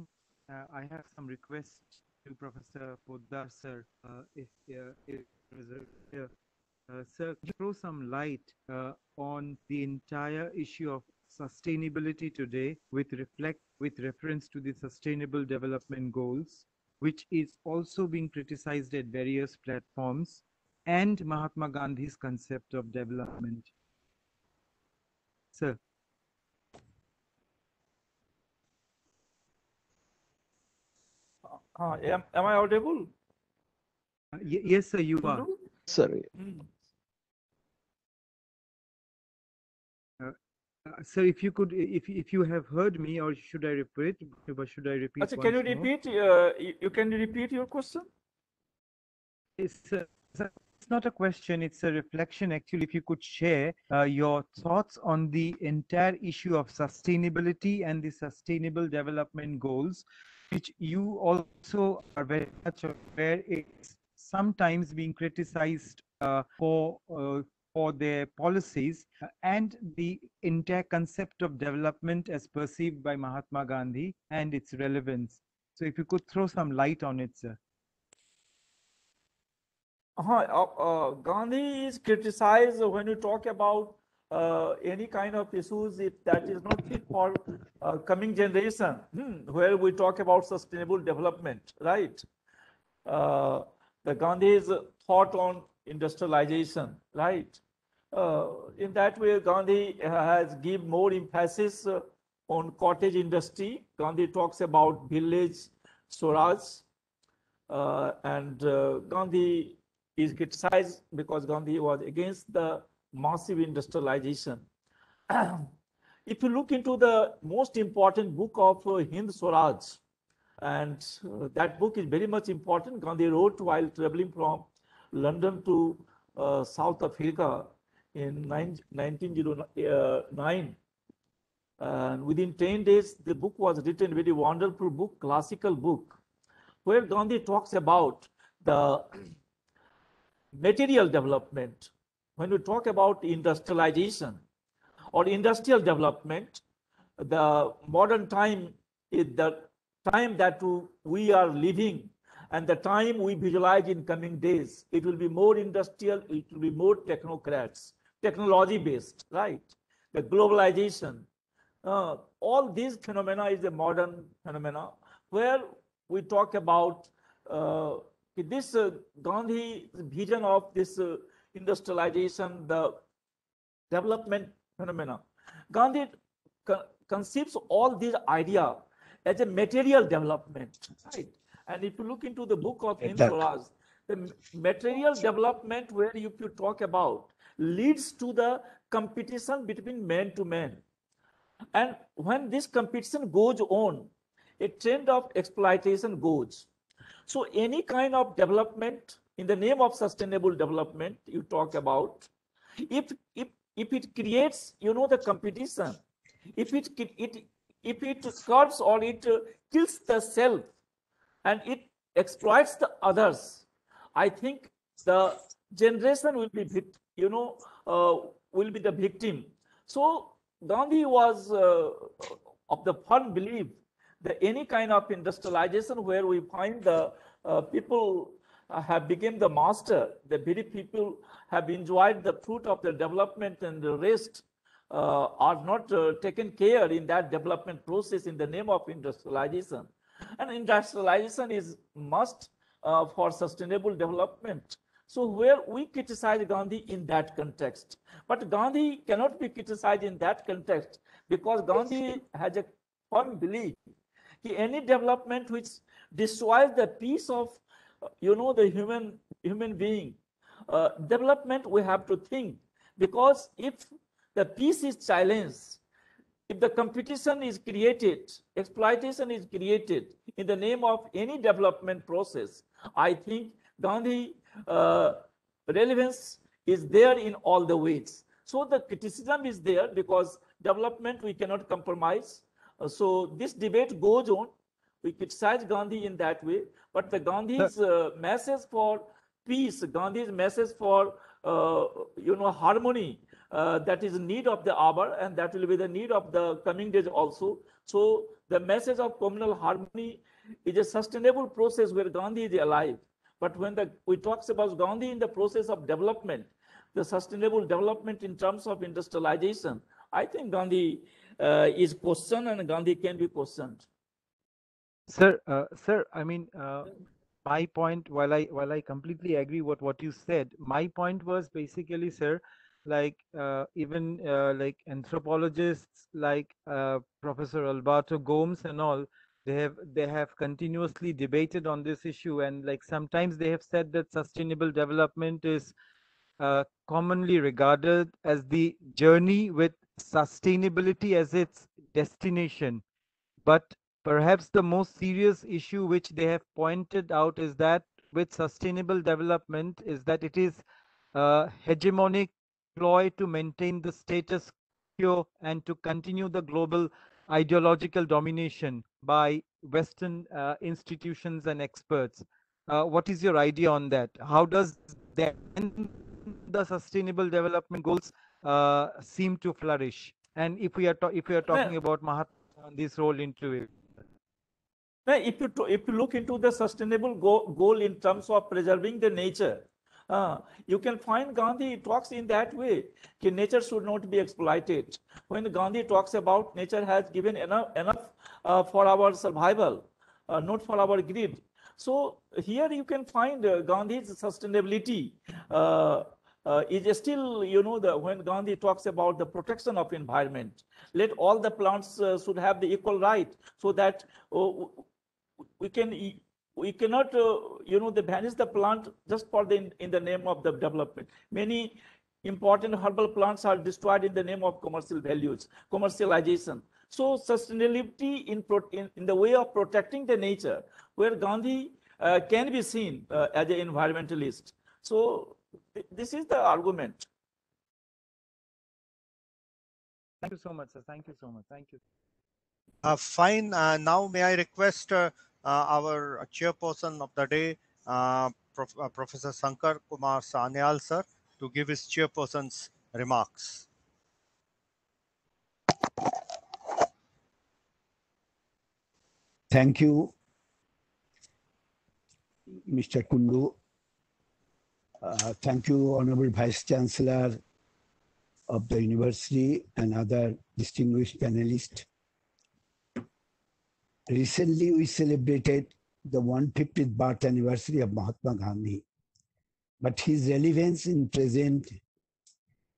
I have some requests to Professor Poddar, sir. Sir, could you throw some light on the entire issue of sustainability today with reference to the Sustainable Development Goals, which is also being criticized at various platforms, and Mahatma Gandhi's concept of development? Sir. Am I audible? Yes, sir, you are. Sorry. Sir, if you could, if you have heard me, or should I repeat? Should I repeat? Achha, can you repeat? You can repeat your question? Yes, sir. It's not a question, it's a reflection. Actually, if you could share your thoughts on the entire issue of sustainability and the Sustainable Development Goals, which you also are very much aware it's sometimes being criticized for their policies and the entire concept of development as perceived by Mahatma Gandhi and its relevance. So if you could throw some light on it, sir. Gandhi is criticized when you talk about any kind of issues that is not fit for coming generation, where we talk about sustainable development, right? The Gandhi's thought on industrialization, right? In that way, Gandhi has give more emphasis on cottage industry. Gandhi talks about village Swaraj, and Gandhi is criticized because Gandhi was against the massive industrialization. If you look into the most important book of Hind Swaraj, and that book is very much important. Gandhi wrote while traveling from London to South Africa in 1909. And within 10 days, the book was written, very wonderful book, classical book, where Gandhi talks about the material development, when we talk about industrialization or industrial development, the modern time is the time that we are living, and the time we visualize in coming days. It will be more industrial, it will be more technocrats, technology based, right? The globalization, all these phenomena is a modern phenomena where we talk about this Gandhi vision of this industrialization, the development phenomena. Gandhi conceives all these ideas as a material development, right? And if you look into the book of Hind Swaraj, the material development where if you talk about leads to the competition between man to man. And when this competition goes on, a trend of exploitation goes. So any kind of development in the name of sustainable development you talk about, if it creates, the competition, if it curbs or it kills the self and it exploits the others, I think the generation will be, will be the victim. So Gandhi was of the firm belief that any kind of industrialization where we find the people have become the master, the very people have enjoyed the fruit of the development, and the rest are not taken care in that development process in the name of industrialization. And industrialization is must for sustainable development. So where we criticize Gandhi in that context, but Gandhi cannot be criticized in that context because Gandhi has a firm belief that any development which destroys the peace of, the human being, development we have to think, because if the peace is challenged, if the competition is created, exploitation is created in the name of any development process, I think Gandhi relevance is there in all the ways. So the criticism is there because development we cannot compromise. So this debate goes on. We criticize Gandhi in that way, but the Gandhi's message for peace, Gandhi's message for harmony, that is need of the hour, and that will be the need of the coming days also. So the message of communal harmony is a sustainable process where Gandhi is alive. But when we talk about Gandhi in the process of development, the sustainable development in terms of industrialization, I think Gandhi is questioned, and Gandhi can be questioned. Sir, I mean, my point, while I completely agree with what you said, my point was basically, sir, like even like anthropologists like Professor Alberto Gomes and all, they have continuously debated on this issue, and like sometimes they have said that sustainable development is commonly regarded as the journey with sustainability as its destination. But perhaps the most serious issue which they have pointed out is that with sustainable development is that it is a hegemonic ploy to maintain the status quo and to continue the global ideological domination by Western institutions and experts. What is your idea on that? How does the sustainable development goals seem to flourish? And if we are talking about Mahatma Gandhi's role into it. If you look into the sustainable goal in terms of preserving the nature, you can find Gandhi talks in that way. That nature should not be exploited. When Gandhi talks about nature has given enough for our survival, not for our greed. So here you can find Gandhi's sustainability is still, when Gandhi talks about the protection of environment, let all the plants should have the equal right, so that we cannot banish the plant just for in the name of the development. Many important herbal plants are destroyed in the name of commercial values, commercialization. So sustainability in the way of protecting the nature, where Gandhi can be seen as an environmentalist. So this is the argument. Thank you so much, sir. Thank you so much. Thank you. Fine. Now may I request our chairperson of the day, Professor Shankar Kumar Sanyal, sir, to give his chairperson's remarks. Thank you, Mr. Kundu. Thank you, Honorable Vice Chancellor of the university and other distinguished panelists. Recently, we celebrated the 150th birth anniversary of Mahatma Gandhi, but his relevance in present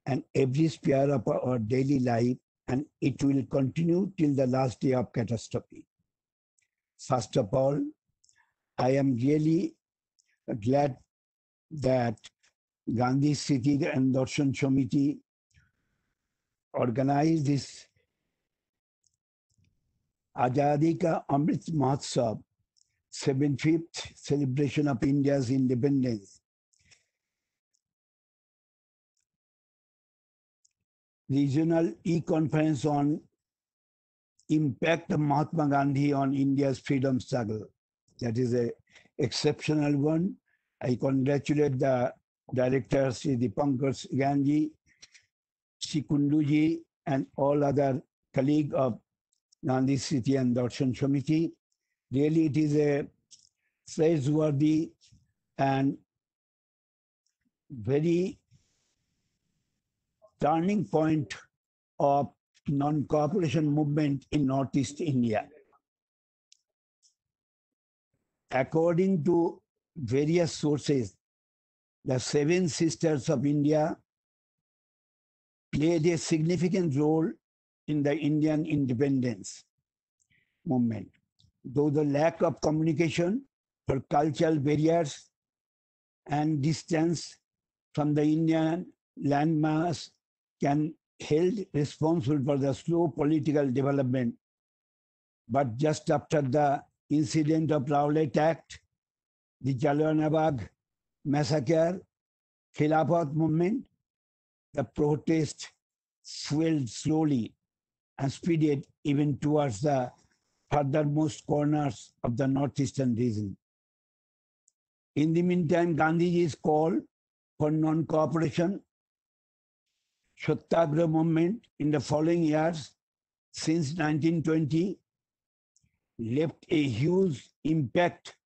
and every sphere of our daily life, and it will continue till the last day of catastrophe. First of all, I am really glad that Gandhi City and Darshan Samiti organized this Azadi Ka Amrit Mahotsav, 75th celebration of India's independence. Regional e-conference on impact of Mahatma Gandhi on India's freedom struggle. That is an exceptional one. I congratulate the director, Sri Dipankar Ganji, Sri Kunduji, and all other colleagues of Gandhi City and Darshan Samiti. Really, it is a praiseworthy and very turning point of non-cooperation movement in Northeast India. According to various sources, the Seven Sisters of India played a significant role in the Indian independence movement. Though the lack of communication or cultural barriers and distance from the Indian landmass can held responsible for the slow political development. But just after the incident of Rowlatt Act, the Jallianwala Bagh massacre, Khilafat movement, the protest swelled slowly and speeded even towards the furthermost corners of the northeastern region. In the meantime, Gandhiji's call for non-cooperation, Satyagraha movement in the following years, since 1920, left a huge impact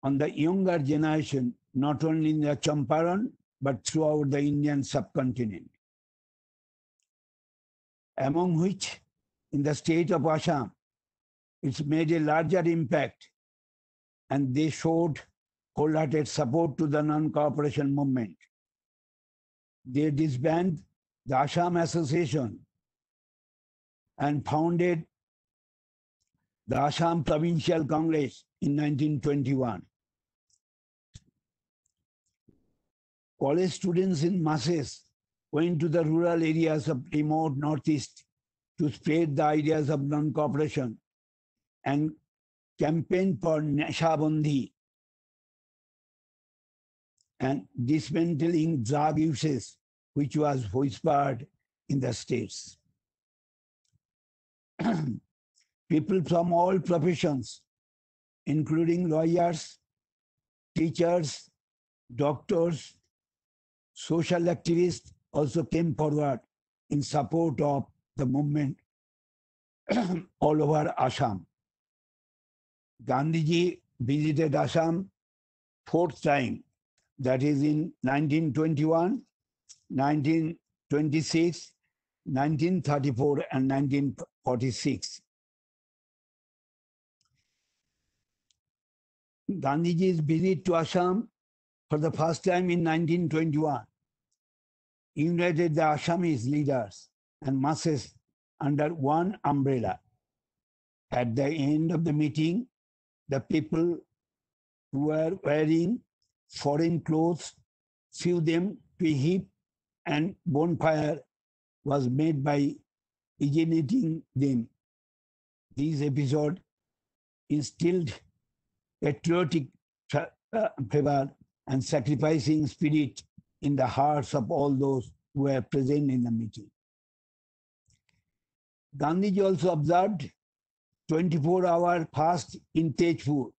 on the younger generation, not only in the Champaran, but throughout the Indian subcontinent. Among which, in the state of Assam, it's made a larger impact, and they showed wholehearted support to the non-cooperation movement. They disbanded the Assam Association and founded the Assam Provincial Congress in 1921. College students in masses went to the rural areas of remote northeast to spread the ideas of non-cooperation and campaign for Nashabandi and dismantling drug uses, which was whispered in the states. People from all professions, including lawyers, teachers, doctors, social activists, also came forward in support of the movement all over Assam. Gandhiji visited Assam 4th time, that is in 1921, 1926, 1934, and 1946. Gandhiji's visit to Assam for the first time in 1921 united the Assamese leaders and masses under one umbrella. At the end of the meeting, the people who were wearing foreign clothes, threw them to a heap, and bonfire was made by igniting them. This episode instilled patriotic fervor and sacrificing spirit in the hearts of all those who were present in the meeting. Gandhiji also observed 24-hour fast in Tejpur.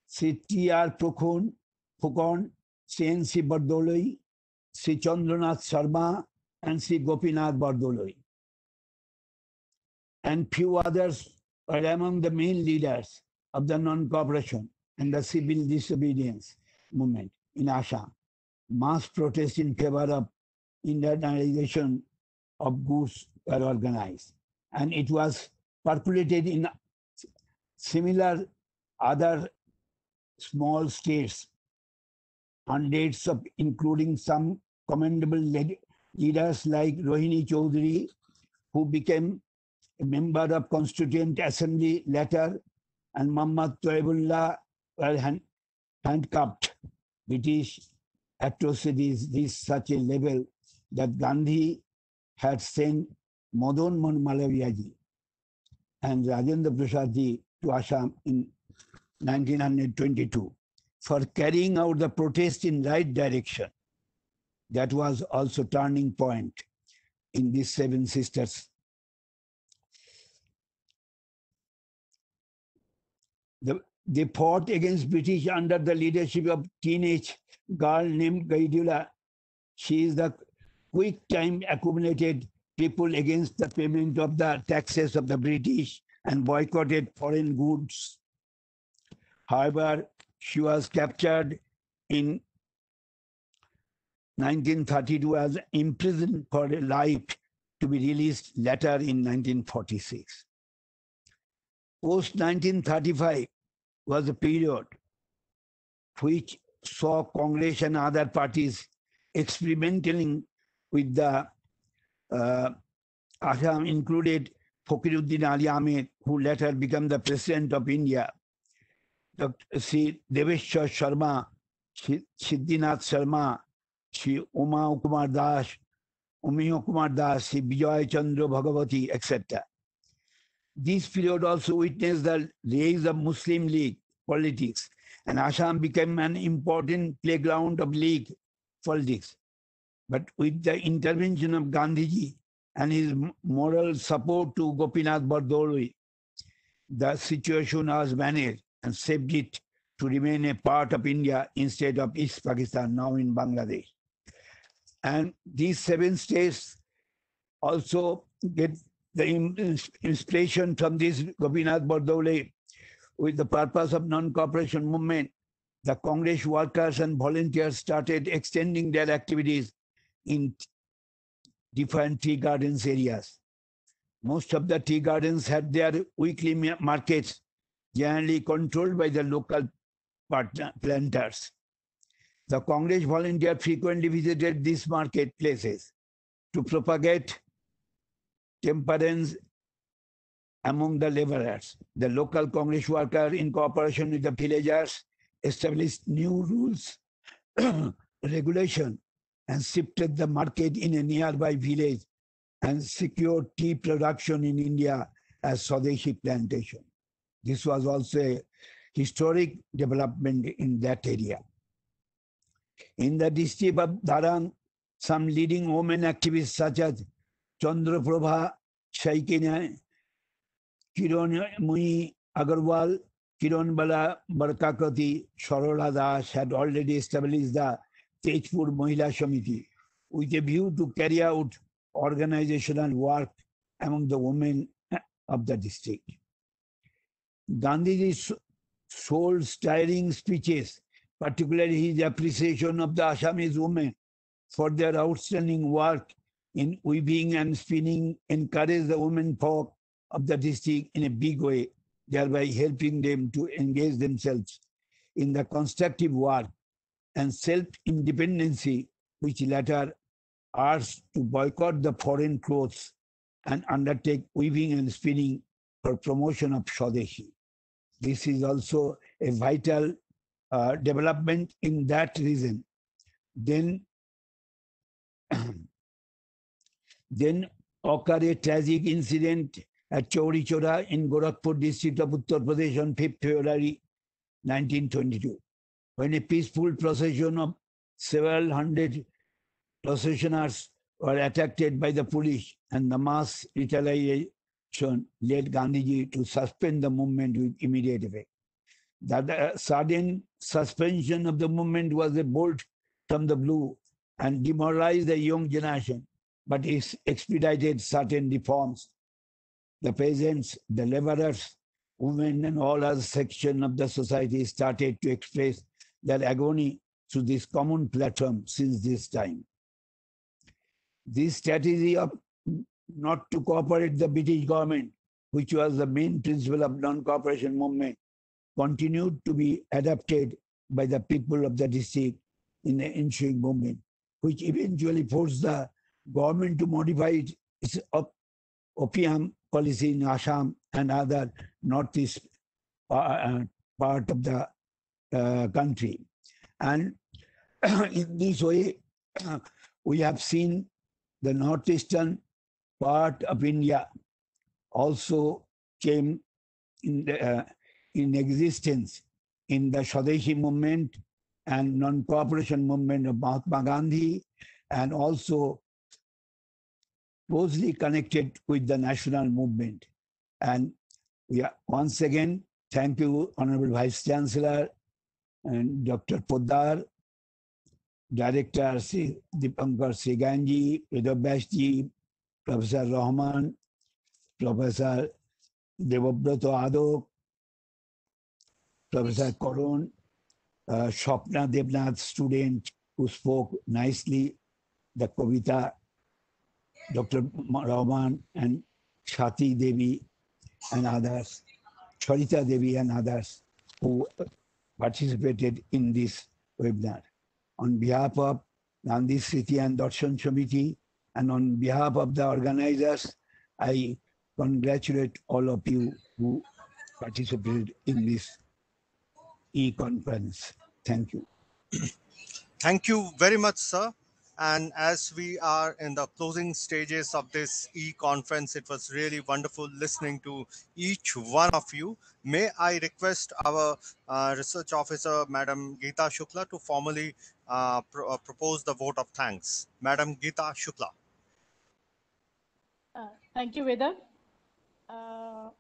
Sri T.R. Fukonn C.N.C. Bardoloi, Sri Chandranath Sharma, and Sri Gopinath Bardoloi. And few others were among the main leaders of the non-cooperation and the civil disobedience movement in Assam. Mass protests in favor of internalization of goods were organized, and it was percolated in similar other small states. Hundreds of, including some commendable leaders like Rohini Chaudhary, who became a member of Constituent Assembly later, and Muhammad Toibullah were handcuffed. British atrocities reached such a level that Gandhi had sent Madan Mohan Malaviyaji and Rajendra Prasadji to Assam in 1922 for carrying out the protest in right direction. That was also turning point in these Seven Sisters. They fought against British under the leadership of teenage girl named Gaidula. She is the quick time accumulated people against the payment of the taxes of the British and boycotted foreign goods. However, she was captured in 1932 as imprisoned for life to be released later in 1946. Post 1935 was a period which saw Congress and other parties experimenting with the Assam, included Fakhruddin Ali Ahmed, who later became the President of India, Dr. Sri Deveshwar Sharma, Siddhinath Sharma, Sri Uma Kumar Das, Sri Vijay Chandra Bhagavati, etc. This period also witnessed the rise of Muslim League politics, and Assam became an important playground of League politics. But with the intervention of Gandhiji and his moral support to Gopinath Bardoloi, the situation was managed and saved it to remain a part of India instead of East Pakistan, now in Bangladesh. And these seven states also get the inspiration from this Gopinath Bardoloi with the purpose of non-cooperation movement. The Congress workers and volunteers started extending their activities in different tea gardens areas. Most of the tea gardens had their weekly markets, generally controlled by the local planters. The Congress volunteers frequently visited these marketplaces to propagate temperance among the laborers. The local Congress workers, in cooperation with the villagers, established new rules, regulation, and shifted the market in a nearby village and secured tea production in India as Swadeshi plantation. This was also a historic development in that area. In the district of Dharang, some leading women activists such as Chandraprabha Shaikina, Kiranmoi Agarwal, Kiranbala Barkakati, Sarola Das had already established the Tejpur Mahila Samiti with a view to carry out organizational work among the women of the district. Gandhiji's soul-stirring speeches, particularly his appreciation of the Assamese women for their outstanding work in weaving and spinning, encouraged the women folk of the district in a big way, thereby helping them to engage themselves in the constructive work and self-independency, which later urged to boycott the foreign clothes and undertake weaving and spinning for promotion of Swadeshi. This is also a vital development in that region. Then occurred a tragic incident at Chauri Chora in Gorakhpur district of Uttar Pradesh on 5th February 1922, when a peaceful procession of several hundred processioners were attacked by the police, and the mass retaliation led Gandhiji to suspend the movement with immediate effect. The sudden suspension of the movement was a bold from the blue and demoralized the young generation, but it expedited certain reforms. The peasants, the laborers, women, and all other sections of the society started to express their agony through this common platform since this time. This strategy of not to cooperate the British government, which was the main principle of non-cooperation movement, continued to be adopted by the people of the district in the ensuing movement, which eventually forced the government to modify its opium policy in Assam and other northeast part of the country. And in this way, we have seen the northeastern part of India also came in existence in the Swadeshi movement and non-cooperation movement of Mahatma Gandhi, and also closely connected with the national movement. And we are once again, thank you, Honorable Vice Chancellor and Dr. Poddar, Director Dipankar Sriganji, Vedabhyas ji, Professor Rahman, Professor Devabrato Adok, Professor Korun, Shopna Devnath student who spoke nicely, the Kavita, Dr. Rahman and Shati Devi and others, Charita Devi and others who participated in this webinar. On behalf of Gandhi Smriti and Darshan Samiti and on behalf of the organizers, I congratulate all of you who participated in this e-conference. Thank you. Thank you very much, sir. And as we are in the closing stages of this e-conference, it was really wonderful listening to each one of you. May I request our research officer, Madam Geeta Shukla, to formally propose the vote of thanks. Madam Geeta Shukla. Thank you, Veda.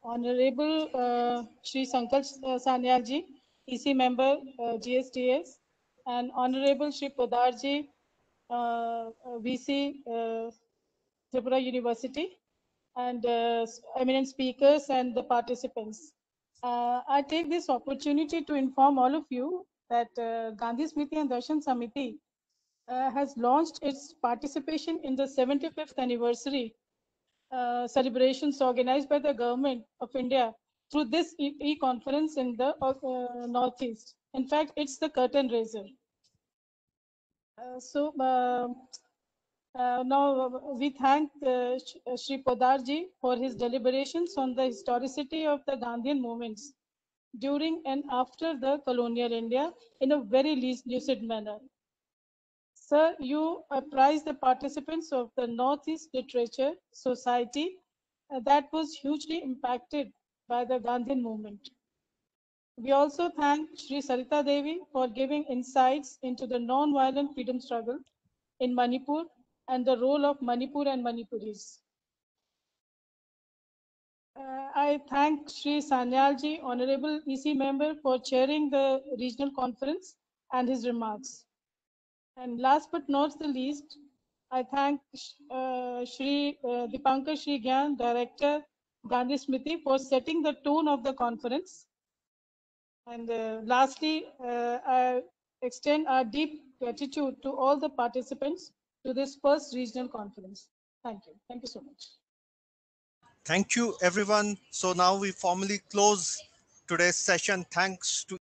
Honorable Shri Sankalp Sanyal ji, EC member, GSTS, and Honorable Shri Poddar ji, VC, Tripura University, and eminent speakers and the participants. I take this opportunity to inform all of you that Gandhi Smriti and Darshan Samiti has launched its participation in the 75th anniversary celebrations organized by the Government of India through this e-conference in the Northeast. In fact, it's the curtain raiser. Now we thank Shri Poddar ji for his deliberations on the historicity of the Gandhian movements during and after the colonial India in a very lucid manner. Sir, you apprised the participants of the Northeast Literature Society that was hugely impacted by the Gandhian movement. We also thank Shri Sarita Devi for giving insights into the non-violent freedom struggle in Manipur and the role of Manipur and Manipuris. I thank Shri Sanyal ji, Honorable EC member, for chairing the regional conference and his remarks. And last but not the least, I thank Shri Dipankar Srigan, Director, Gandhi Smriti, for setting the tone of the conference. And lastly, I extend our deep gratitude to all the participants to this first regional conference. Thank you. Thank you so much. Thank you, everyone. So now we formally close today's session. Thanks to